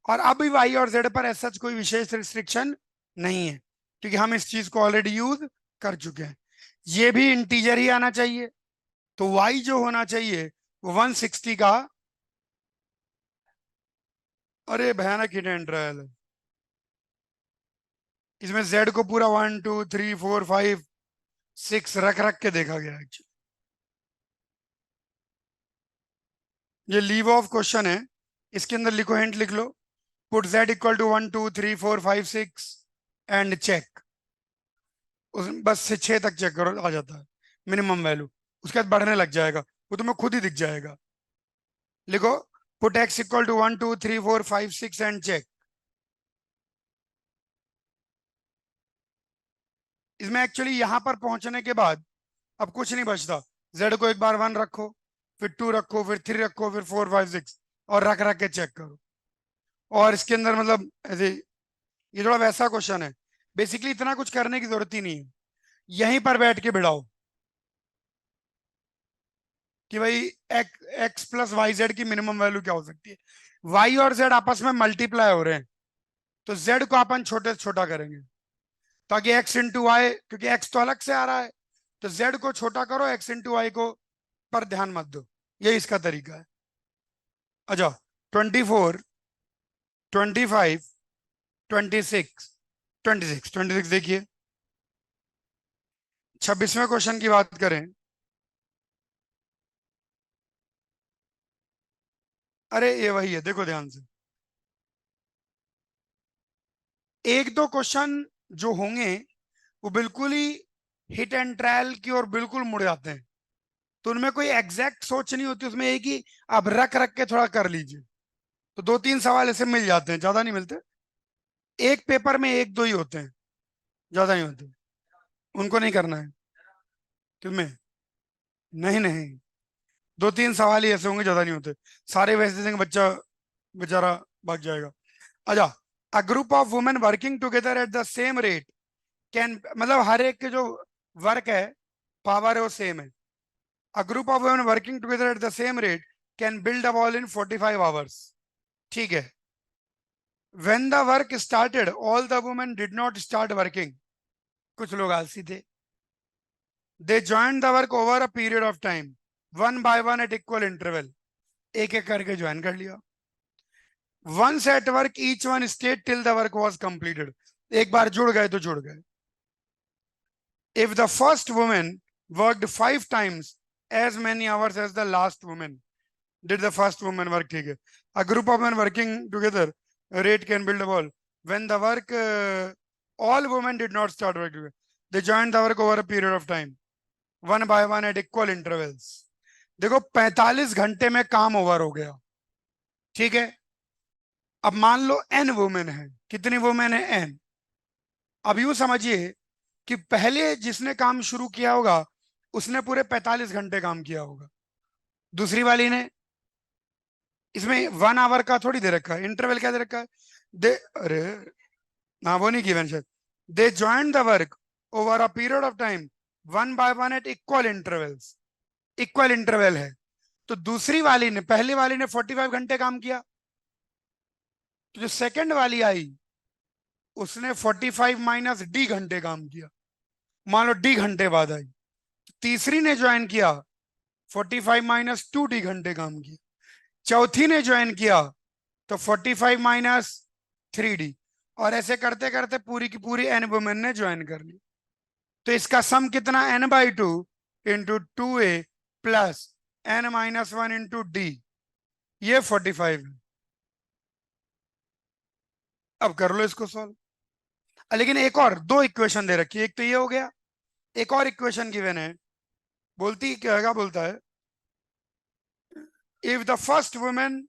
और अभी Y और Z पर ऐसा कोई विशेष रिस्ट्रिक्शन नहीं है, क्योंकि हम इस चीज को ऑलरेडी यूज कर चुके हैं। ये भी इंटीजर ही आना चाहिए। तो Y जो होना चाहिए वो 160 का, अरे भयानक हिट एंड ट्रायल है। इसमें Z को पूरा 1 2 3 4 5 6 रख रख के देखा गया एक्चुअली। ये लीव ऑफ क्वेश्चन है, इसके अंदर लिखो, हिंट लिख लो। Put Z = 1 2 3 4 5 6 and check. उस बस से 6 तक चेक करो, आ जाता है मिनिमम वैल्यू। उसके बाद बढ़ने लग जाएगा, वो तुम्हें खुद ही दिख जाएगा। लिखो, put X equal to 1 2 3 4 5 6 and check. इसमें एक्चुअली यहां पर पहुंचने के बाद अब कुछ नहीं बचता। जेड को एक बार 1 रखो, फिर 2 रखो, फिर 3 रखो, फिर 4 5 6, और रख रख के चेक करो। और इसके अंदर मतलब ऐसे, ये थोड़ा वैसा क्वेश्चन है, बेसिकली इतना कुछ करने की जरूरत ही नहीं है। यहीं पर बैठ के भिड़ाओ कि भाई एक्स प्लस वाई जेड की मिनिमम वैल्यू क्या हो सकती है। वाई और जेड आपस में मल्टीप्लाई हो रहे हैं, तो जेड को अपन छोटे से छोटा करेंगे, ताकि एक्स इंटू वाई, क्योंकि एक्स तो अलग से आ रहा है, तो जेड को छोटा करो, एक्स इंटू वाई को पर ध्यान मत दो। ये इसका तरीका है। अच्छा, 24, 25, 26, 26 देखिए। 26वें क्वेश्चन की बात करें। अरे ये वही है, देखो ध्यान से। एक दो क्वेश्चन जो होंगे वो बिल्कुल ही हिट एंड ट्रायल की ओर बिल्कुल मुड़ जाते हैं, तो उनमें कोई एग्जैक्ट सोच नहीं होती, उसमें एक ही आप रख रख के थोड़ा कर लीजिए, तो 2 3 सवाल ऐसे मिल जाते हैं, ज्यादा नहीं मिलते। एक पेपर में एक दो ही होते हैं, ज्यादा नहीं होते। उनको नहीं करना है तुम्हें। नहीं नहीं, 2 3 सवाल ही ऐसे होंगे, ज्यादा नहीं होते। सारे वैसे देंगे, बच्चा बेचारा भाग जाएगा। अच्छा, a group of women working together at the same rate can, मतलब हर एक के जो वर्क है, पावर है, वो सेम है। A group of women working together at the same rate can build a wall in 45 hours. ठीक है। When the work started, all the women did not start working. कुछ लोग आलसी थे। They joined the work over a period of time, one by one at equal interval. एक एक करके join कर लिया। Once at work, each one stayed till the work was completed. एक बार जुड़ गए तो जुड़ गए। If the first woman worked 5 times as many hours as the last woman, did the first woman work? ठीक है। A group of men working together, a rate can build a wall. When the work, all women did not start work together. They joined the work over a period of time, one by one at equal intervals. देखो 45 घंटे में काम over हो गया। ठीक है। अब मान लो एन वुमेन है, कितनी वुमेन है? एन। अब यूं समझिए कि पहले जिसने काम शुरू किया होगा उसने पूरे 45 घंटे काम किया होगा, दूसरी वाली ने। इसमें 1 आवर का थोड़ी दे रखा है, इंटरवल क्या दे रखा है? दे, अरे ना, वो नहीं गिवन शायद। They join the work over a period of time, one by one at equal intervals. Equal interval है, तो दूसरी वाली ने, पहली वाली ने 45 घंटे काम किया, तो जो सेकंड वाली आई उसने 45 माइनस डी घंटे काम किया। मान लो डी घंटे बाद आई, तो तीसरी ने ज्वाइन किया, 45 माइनस 2 डी घंटे काम किया। चौथी ने ज्वाइन किया तो 45 माइनस 3 डी, और ऐसे करते करते पूरी की पूरी एन वुमेन ने ज्वाइन कर ली। तो इसका सम कितना? n/2 into 2a plus n-1 into D, ये 45 है। अब कर लो इसको सॉल्व। लेकिन एक और दो इक्वेशन दे रखी है, एक तो ये हो गया, एक और इक्वेशन गिवन है। बोलती क्या बोलता है? If the first women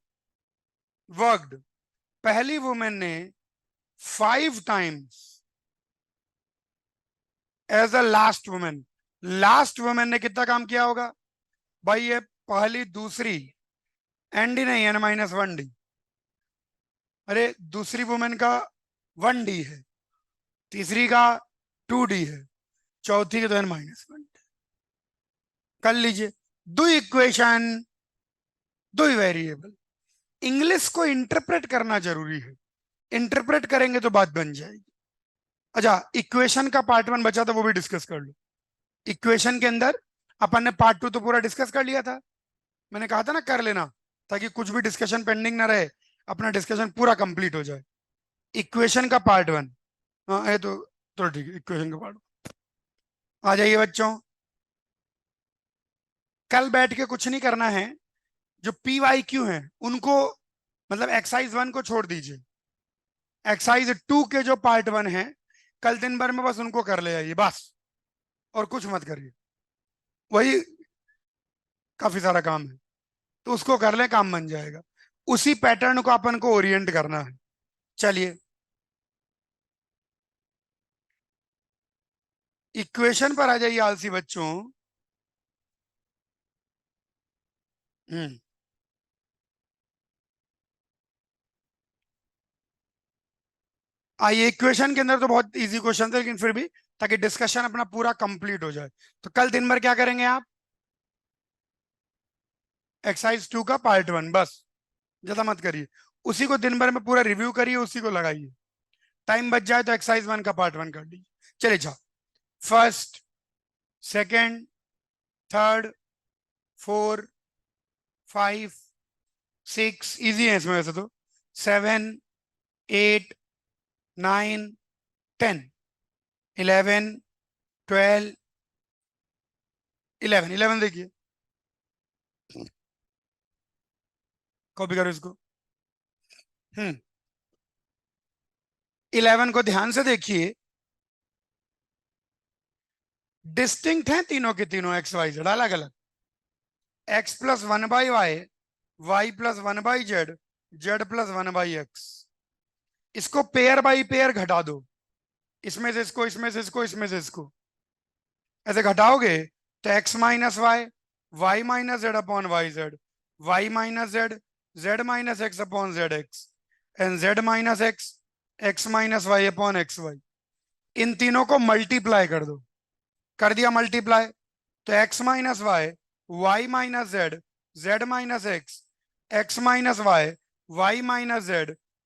worked, पहली वुमेन ने 5 times as a last women, last women ने कितना काम किया होगा? भाई ये पहली दूसरी, एन डी नहीं, n-1 डी। अरे दूसरी वुमेन का 1 डी है, तीसरी का 2 डी है, चौथी का तो n-1। कर लीजिए दो इक्वेशन, दो ही वेरिएबल। इंग्लिश को इंटरप्रेट करना जरूरी है, इंटरप्रेट करेंगे तो बात बन जाएगी। अच्छा, इक्वेशन का पार्ट 1 बचा था, वो भी डिस्कस कर लो। इक्वेशन के अंदर अपन ने पार्ट 2 तो पूरा डिस्कस कर लिया था, मैंने कहा था ना कर लेना, ताकि कुछ भी डिस्कशन पेंडिंग ना रहे, अपना डिस्कशन पूरा कंप्लीट हो जाए। इक्वेशन का पार्ट 1, हाँ ये तो ठीक है, इक्वेशन का पार्ट। आ जाइए बच्चों, कल बैठ के कुछ नहीं करना है। जो PYQ हैं उनको, मतलब एक्सरसाइज 1 को छोड़ दीजिए, एक्सरसाइज 2 के जो पार्ट 1 है कल दिन भर में बस उनको कर ले जाइए बस, और कुछ मत करिए, वही काफी सारा काम है, तो उसको कर ले, काम बन जाएगा। उसी पैटर्न को अपन को ओरिएंट करना है। चलिए, इक्वेशन पर आ जाइए आलसी बच्चों। हम्म आइए, इक्वेशन के अंदर तो बहुत इजी क्वेश्चन थे, लेकिन फिर भी ताकि डिस्कशन अपना पूरा कंप्लीट हो जाए, तो कल दिन भर क्या करेंगे आप? एक्सरसाइज 2 का पार्ट 1 बस, ज्यादा मत करिए। उसी को दिन भर में पूरा रिव्यू करिए, उसी को लगाइए। टाइम बच जाए तो एक्सरसाइज 1 का पार्ट 1 कर लीजिए। चलिए जाओ, फर्स्ट, सेकंड, थर्ड, 4, 5, 6, इजी है इसमें वैसे तो, 7, 8, 9, 10, 11, 12, 11, 11 देखिए, कॉपी करो इसको। हम्म 11 को ध्यान से देखिए, डिस्टिंक्ट हैं तीनों के तीनों, एक्स वाई जेड अलग अलग। X plus 1/y, Y plus 1/z, Z plus 1/x। इसको पेयर बाई पेयर घटा दो, इसमें से इसको, इसमें से इसको, इसमें से इसको, ऐसे घटाओगे तो x minus y minus z upon y z, y minus z minus x upon z x, and z minus x minus y upon x y. इन तीनों को मल्टीप्लाई कर दो, कर दिया मल्टीप्लाई, तो x minus y minus z minus x minus y minus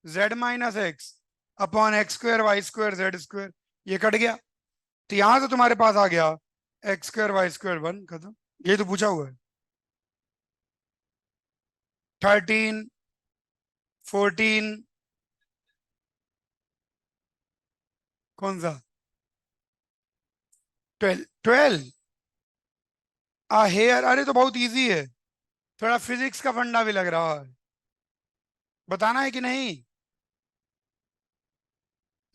z minus x upon x square y square z square. ये cut गया, तो यहां से तुम्हारे पास आ गया एक्स स्क्वायर वाई स्क्वायर 1, खत्म। ये तो पूछा हुआ है। 13, 14, कौन सा? 12, 12 आ हेयर, अरे तो बहुत इजी है, थोड़ा फिजिक्स का फंडा भी लग रहा है, बताना है कि नहीं?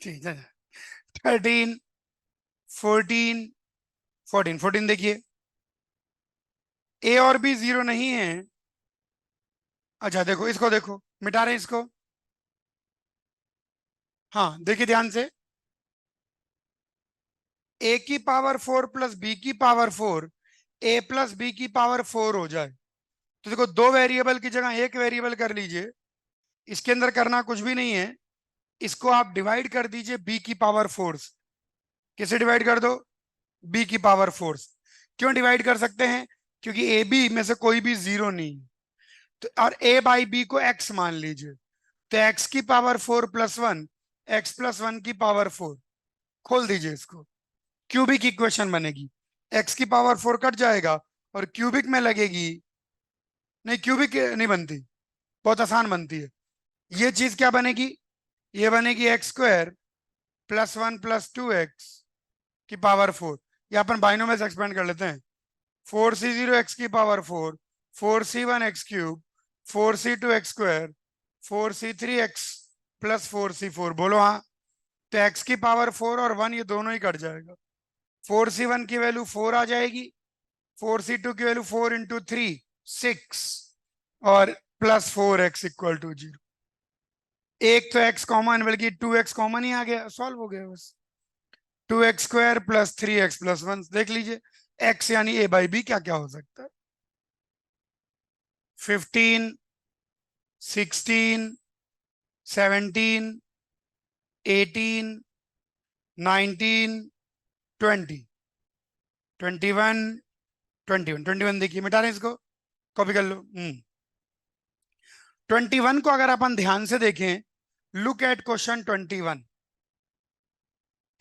ठीक है, 13, 14, 14 देखिए, ए और बी जीरो नहीं है। अच्छा देखो, इसको देखो, मिटा रहे हैं इसको। हाँ देखिए ध्यान से, ए की पावर 4 प्लस बी की पावर 4, ए प्लस बी की पावर 4 हो जाए, तो देखो दो वेरिएबल की जगह एक वेरिएबल कर लीजिए। इसके अंदर करना कुछ भी नहीं है, इसको आप डिवाइड कर दीजिए बी की पावर 4 से। किसे डिवाइड कर दो? बी की पावर 4 से। क्यों डिवाइड कर सकते हैं? क्योंकि ए बी में से कोई भी जीरो नहीं है, तो और ए बाई बी को एक्स मान लीजिए, तो एक्स की पावर 4 प्लस 1, एक्स प्लस 1 की पावर 4। खोल दीजिए इसको, क्यूबिक इक्वेशन बनेगी। एक्स की पावर 4 कट जाएगा और क्यूबिक में लगेगी, नहीं क्यूबिक नहीं बनती, बहुत आसान बनती है। ये चीज क्या बनेगी? ये बनेगी x square plus 1 plus 2x की पावर 4। ये अपन बाइनोमियल से एक्सपेंड कर लेते हैं। 4c0 एक्स की power 4, 4c1 x cube, 4c2 x square, 4c3 x plus 4c4। बोलो हाँ। तो एक्स की पावर 4 और 1 ये दोनों ही कट जाएगा, 4c1 की वैल्यू 4 आ जाएगी, 4c2 की वैल्यू 4 इंटू 3, 6, और प्लस 4x इक्वल टू 0। एक तो x कॉमन, बल्कि 2x कॉमन ही आ गया, सॉल्व हो गया बस। 2x square plus 3x plus 1, देख लीजिए x यानी a बाई बी क्या क्या हो सकता है। 15, 16, 17, 18, 19, 20, 21, 21 देखिए, मिटा रहे हैं इसको, कॉपी कर लो। 21 को अगर अपन ध्यान से देखें, look at question 21।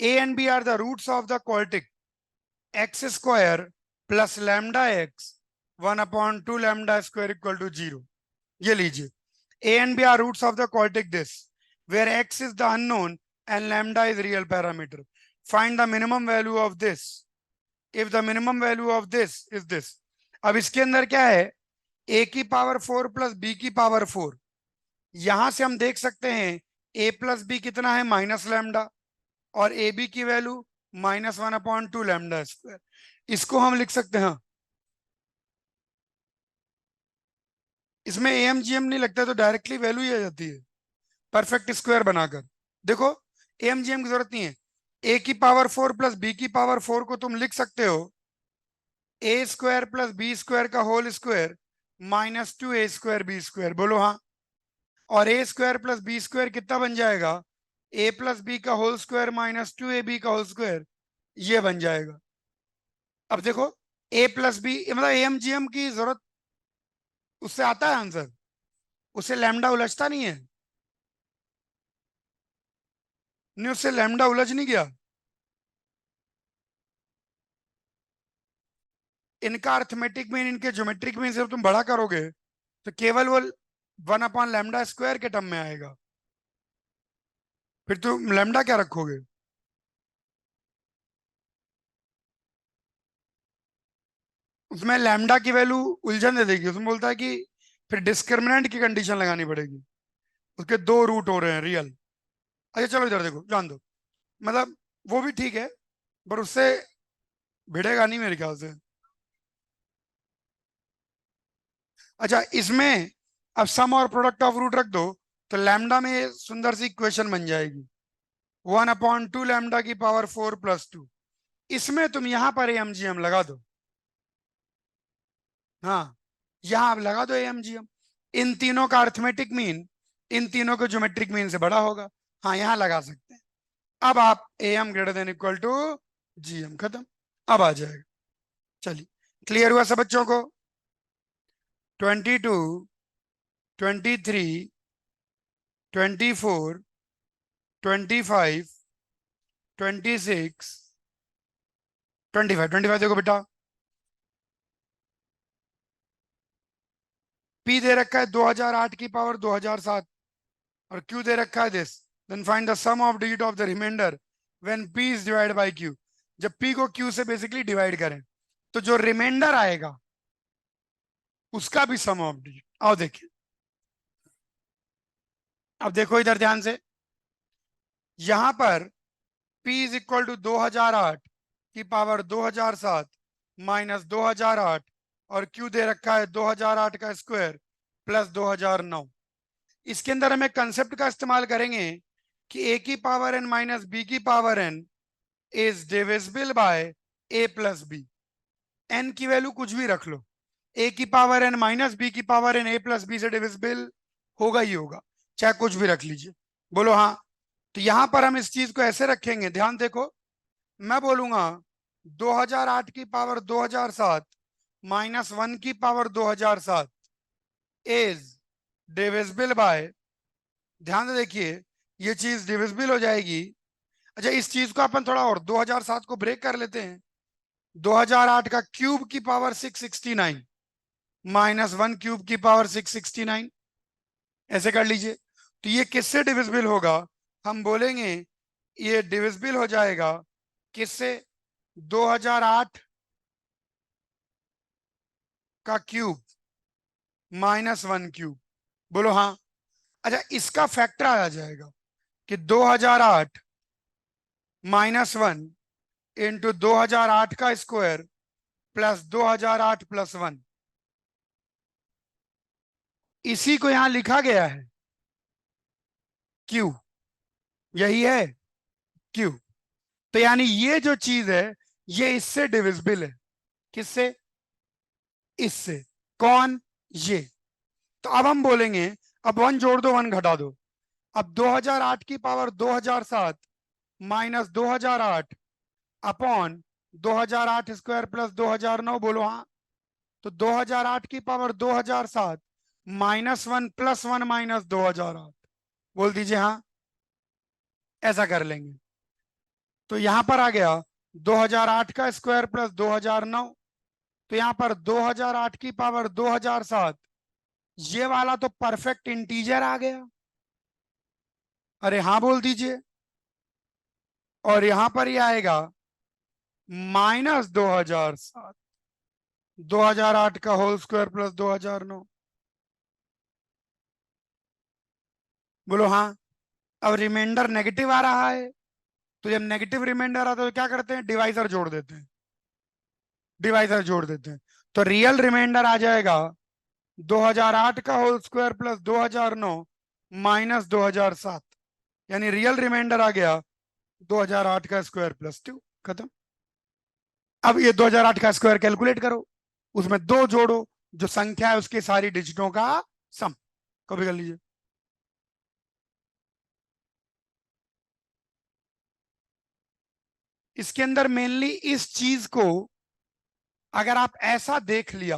A and B are the roots of the quadratic X square plus lambda X 1/2 lambda square equal to 0। ये लीजिए, a and b are roots of the quadratic this, where x is the unknown and lambda is real parameter. Find the minimum value of this if the minimum value of this is this. अब इसके अंदर क्या है? a की power 4 plus b की power 4। यहां से हम देख सकते हैं a प्लस बी कितना है, माइनस लैम्डा, और ए बी की वैल्यू -1/2 लैम्डा स्क्वायर। इसको हम लिख सकते हैं, इसमें एमजीएम नहीं लगता तो डायरेक्टली वैल्यू ही आ जाती है परफेक्ट स्क्वायर बनाकर। देखो एमजीएम की जरूरत नहीं है। ए की पावर 4 प्लस बी की पावर 4 को तुम लिख सकते हो ए स्क्वायर प्लस बी स्क्वायर का होल स्क्वायर -2a² b²। बोलो हाँ। और ए स्क्वायर प्लस बी स्क्वायर कितना बन जाएगा, ए प्लस बी का होल स्क्वायर -2ab का होल स्क्वायर, ये बन जाएगा। अब देखो ए प्लस बी मतलब एमजीएम की जरूरत, उससे आता है आंसर, उससे लैम्डा उलझता नहीं है। नहीं, उससे लैम्डा उलझ नहीं गया। इनका अर्थमेटिक मीन इनके ज्योमेट्रिक मीन से तुम बड़ा करोगे तो केवल वो 1/λ² के टर्म में आएगा। फिर तुम लैम्डा क्या रखोगे। उसमें लैम्डा की वैल्यू उलझन दे देगी, उसमें बोलता है कि फिर डिस्क्रिमिनेंट की कंडीशन लगानी पड़ेगी। उसके दो रूट हो रहे हैं रियल। अच्छा चलो इधर देखो, जान दो, मतलब वो भी ठीक है पर उससे भिड़ेगा नहीं मेरे ख्याल से। अच्छा इसमें अब सम और प्रोडक्ट ऑफ रूट रख दो तो लैम्डा में ये सुंदर सी इक्वेशन बन जाएगी 1/2 लैम्डा की पावर 4+2। इसमें तुम यहां पर एमजीएम लगा दो। हाँ, यहां आप लगा दो एमजीएम। इन तीनों का अर्थमेटिक मीन इन तीनों के ज्योमेट्रिक मीन से बड़ा होगा। हाँ यहां लगा सकते हैं। अब आप M greater than equal to GM, खत्म। अब आ जाएगा। चलिए, क्लियर हुआ सब बच्चों को। 22, 23, 24, 25, 26, 25 देखो बेटा, पी दे रखा है 2008 की पावर 2007 और क्यू दे रखा है this. Then find the sum of digit of the remainder when P is divide by Q. जब पी को क्यू से बेसिकली डिवाइड करें तो जो रिमाइंडर आएगा उसका भी सम ऑफ डिजिट। आओ देखिए, अब देखो इधर ध्यान से, यहां पर P इज इक्वल टू 2008 की पावर 2007 -2008 और Q दे रखा है 2008 का स्क्वायर प्लस 2009। इसके अंदर हम एक कंसेप्ट का इस्तेमाल करेंगे कि a की पावर n माइनस बी की power n is divisible by a plus B. n की वैल्यू कुछ भी रख लो, a की पावर n माइनस बी की power n a plus B से डिविजिबल होगा ही होगा, चाहे कुछ भी रख लीजिए। बोलो हाँ। तो यहां पर हम इस चीज को ऐसे रखेंगे, ध्यान देखो, मैं बोलूंगा 2008 की पावर 2007 -1 की पावर 2007 इज डिविजिबल बाय, ध्यान से देखिए, ये चीज डिविजिबल हो जाएगी। अच्छा इस चीज को अपन थोड़ा और 2007 को ब्रेक कर लेते हैं। 2008 का क्यूब की पावर 669 -1 क्यूब की पावर 669, ऐसे कर लीजिए। तो ये किससे डिविजिबल होगा, हम बोलेंगे ये डिविजिबल हो जाएगा किससे, 2008 का क्यूब -1 क्यूब। बोलो हाँ। अच्छा इसका फैक्टर आ जाएगा कि 2008 -1 इंटू 2008 का स्क्वायर प्लस 2008 प्लस 1, इसी को यहां लिखा गया है क्यू, यही है क्यू। तो यानी ये जो चीज है ये इससे डिविजिबल है, किससे, इससे। कौन, ये। तो अब हम बोलेंगे, अब 1 जोड़ दो 1 घटा दो, अब 2008 की पावर 2007 -2008 अपॉन 2008 स्क्वायर प्लस 2009। बोलो हाँ। तो 2008 की पावर 2007 -1 प्लस 1 -2008, बोल दीजिए हाँ। ऐसा कर लेंगे तो यहां पर आ गया 2008 का स्क्वायर प्लस 2009। तो यहां पर 2008 की पावर 2007, ये वाला तो परफेक्ट इंटीजर आ गया, अरे हाँ बोल दीजिए। और यहां पर ये आएगा -2007, 2008 का होल स्क्वायर प्लस 2009। बोलो हाँ। अब रिमाइंडर नेगेटिव आ रहा है तो जब नेगेटिव रिमाइंडर आता है तो क्या करते हैं, डिवाइजर जोड़ देते हैं, डिवाइजर जोड़ देते हैं। तो रियल रिमाइंडर आ जाएगा 2008 का होल स्क्वायर प्लस 2009 माइनस 2007, यानी रियल रिमाइंडर आ गया 2008 का स्क्वायर प्लस 2। खत्म। अब ये 2008 का स्क्वायर कैलकुलेट करो, उसमें दो जोड़ो, जो संख्या है उसकी सारी डिजिटों का सम। कॉपी कर लीजिए। इसके अंदर मेनली इस चीज को अगर आप ऐसा देख लिया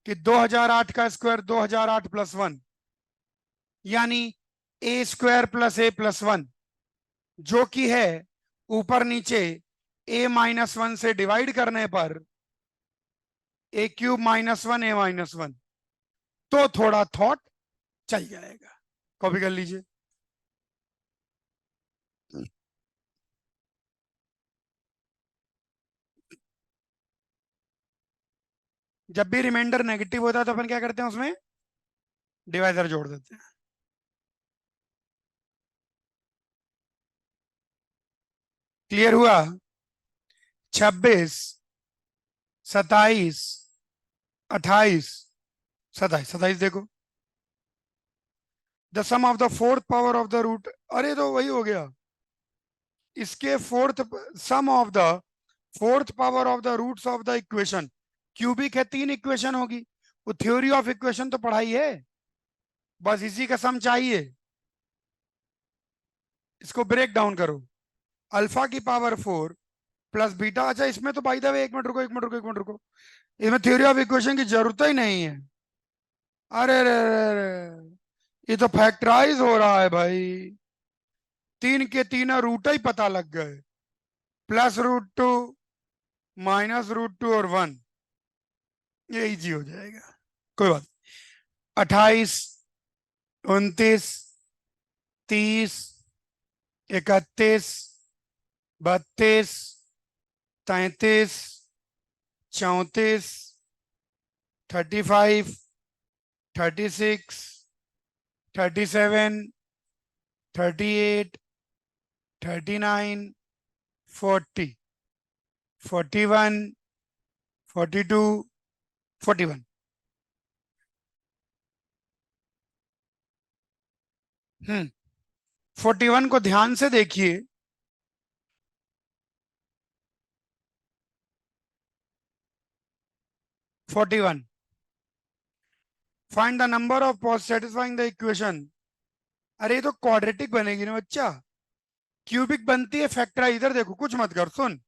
कि 2008 का स्क्वायर 2008 प्लस 1, यानी ए स्क्वायर प्लस ए प्लस 1, जो कि है ऊपर नीचे ए माइनस 1 से डिवाइड करने पर ए क्यूब माइनस 1 ए माइनस 1, तो थोड़ा थॉट चल जाएगा। कॉपी कर लीजिए। जब भी रिमाइंडर नेगेटिव होता है तो अपन क्या करते हैं, उसमें डिवाइजर जोड़ देते हैं। क्लियर हुआ? 26, 27, 28, 27, 27 देखो, the sum of the fourth power of the root, अरे तो वही हो गया, इसके fourth, sum of the fourth power of the roots of the equation, cubic है, 3 इक्वेशन होगी, वो थ्योरी ऑफ इक्वेशन तो पढ़ाई है, बस इसी का सम चाहिए। इसको ब्रेक डाउन करो, अल्फा की पावर 4 प्लस बीटा, अच्छा इसमें तो बाय द वे, एक मिनट रुको, एक मिनट रुको, एक मिनट रुको, इसमें थ्योरी ऑफ इक्वेशन की जरूरत ही नहीं है। अरे रे रे रे, ये तो फैक्टराइज हो रहा है भाई, तीन के तीन रूट ही पता लग गए, +√2 -√2 और 1, ये इजी हो जाएगा, कोई बात। 28, 29, 30, 31, 32, 33, 34, 35, 36, 37, 38, 39, 40, 41, 42, 41। 41 को ध्यान से देखिए, 41, find the number of satisfying the equation. अरे ये तो क्वाड्रेटिक बनेगी ना बच्चा, क्यूबिक बनती है फैक्टराइज। इधर देखो, कुछ मत कर, सुन,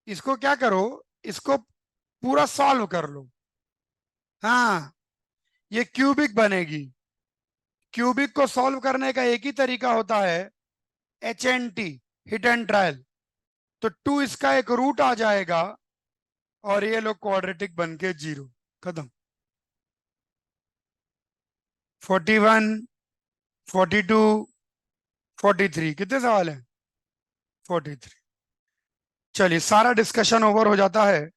इसको क्या करो, इसको पूरा सॉल्व कर लो। हाँ, ये क्यूबिक बनेगी। क्यूबिक को सॉल्व करने का एक ही तरीका होता है, HNT, हिट एंड ट्रायल। तो 2 इसका एक रूट आ जाएगा और ये लोग क्वाड्रेटिक बन के 0। खत्म। 41, 42, 43, कितने सवाल हैं? 43। चलिए, सारा डिस्कशन ओवर हो जाता है,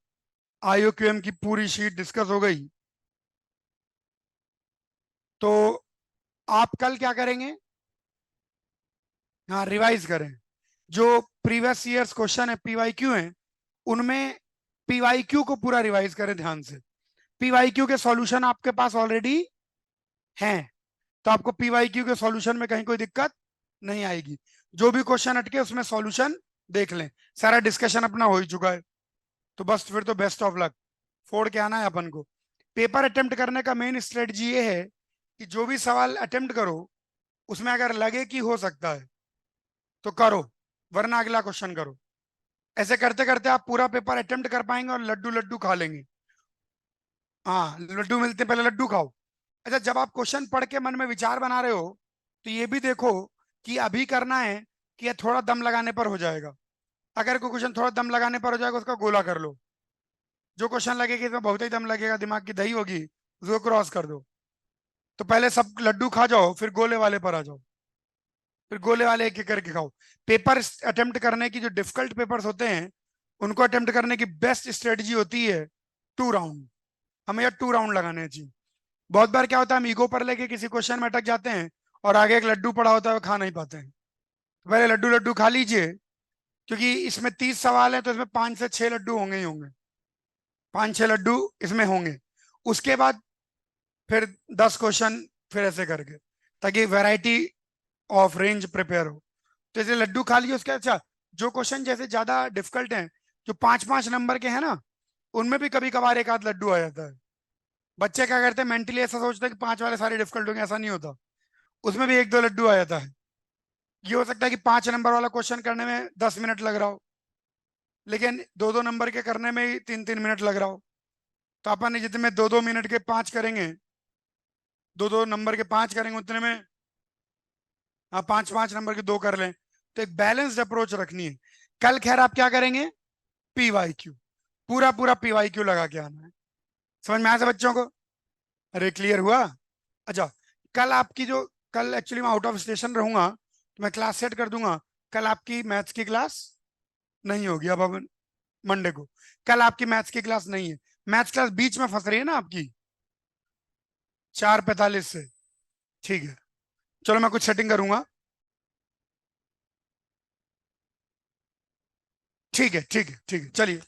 IUQM की पूरी शीट डिस्कस हो गई। तो आप कल क्या करेंगे? हाँ, रिवाइज करें। जो प्रीवियस ईयर्स क्वेश्चन है, PYQ है, उनमें PYQ को पूरा रिवाइज करें ध्यान से। PYQ के सॉल्यूशन आपके पास ऑलरेडी हैं, तो आपको PYQ के सॉल्यूशन में कहीं कोई दिक्कत नहीं आएगी। जो भी क्वेश्चन अटके उसमें सॉल्यूशन देख लें। सारा डिस्कशन अपना हो ही चुका है, तो बस फिर तो बेस्ट ऑफ लक, फोड़ के आना है अपन को। पेपर अटेम्प्ट करने का मेन स्ट्रेटजी ये है कि जो भी सवाल अटेम्प्ट करो उसमें अगर लगे कि हो सकता है तो करो, वरना अगला क्वेश्चन करो। ऐसे करते करते आप पूरा पेपर अटेम्प्ट कर पाएंगे और लड्डू लड्डू खा लेंगे। हाँ, लड्डू मिलते हैं, पहले लड्डू खाओ। अच्छा, जब आप क्वेश्चन पढ़ के मन में विचार बना रहे हो तो ये भी देखो कि अभी करना है कि ये थोड़ा दम लगाने पर हो जाएगा। अगर कोई क्वेश्चन थोड़ा दम लगाने पर हो जाएगा उसका गोला कर लो, जो क्वेश्चन लगेगा इसमें बहुत ही दम लगेगा, दिमाग की दही होगी, उसको क्रॉस कर दो। तो पहले सब लड्डू खा जाओ, फिर गोले वाले पर आ जाओ, फिर गोले वाले एक एक करके खाओ। पेपर अटेम्प्ट करने की जो डिफिकल्ट पेपर्स होते हैं उनको अटेम्प्ट करने की बेस्ट स्ट्रेटजी होती है 2 राउंड। हमें यार 2 राउंड लगाने चाहिए। बहुत बार क्या होता है, हम ईगो पर लेके किसी क्वेश्चन में अटक जाते हैं और आगे एक लड्डू पड़ा होता है वो खा नहीं पाते हैं। तो पहले लड्डू लड्डू खा लीजिए, क्योंकि इसमें 30 सवाल है तो इसमें 5 से 6 लड्डू होंगे ही होंगे, 5 6 लड्डू इसमें होंगे। उसके बाद फिर 10 क्वेश्चन, फिर ऐसे करके, ताकि वैरायटी ऑफ रेंज प्रिपेयर हो। तो जैसे लड्डू खा लिए उसके, अच्छा जो क्वेश्चन जैसे ज्यादा डिफिकल्ट हैं, जो 5 5 नंबर के हैं ना, उनमें भी कभी कभार एक आध लड्डू आ जाता है। बच्चे क्या करते हैं, मेंटली ऐसा सोचते हैं कि 5 वाले सारे डिफिकल्ट होंगे, ऐसा नहीं होता। उसमें भी 1 2 लड्डू आ जाता है। ये हो सकता है कि 5 नंबर वाला क्वेश्चन करने में 10 मिनट लग रहा हो, लेकिन 2 2 नंबर के करने में ही 3 3 मिनट लग रहा हो। तो अपन ने जितने में 2 2 मिनट के 5 करेंगे, 2 2 नंबर के 5 करेंगे, उतने में हाँ 5 5 नंबर के 2 कर लें। तो एक बैलेंस्ड अप्रोच रखनी है। कल खैर आप क्या करेंगे, PYQ, पूरा पूरा PYQ लगा के आना है। समझ में आया सब बच्चों को? अरे क्लियर हुआ? अच्छा, कल आपकी जो, कल एक्चुअली मैं आउट ऑफ स्टेशन रहूंगा, तो मैं क्लास सेट कर दूंगा। कल आपकी मैथ्स की क्लास नहीं होगी, अब अपन मंडे को। कल आपकी मैथ्स की क्लास नहीं है। मैथ्स क्लास बीच में फंस रही है ना आपकी, 4:45 से। ठीक है, चलो मैं कुछ सेटिंग करूंगा। ठीक है ठीक है ठीक है, चलिए।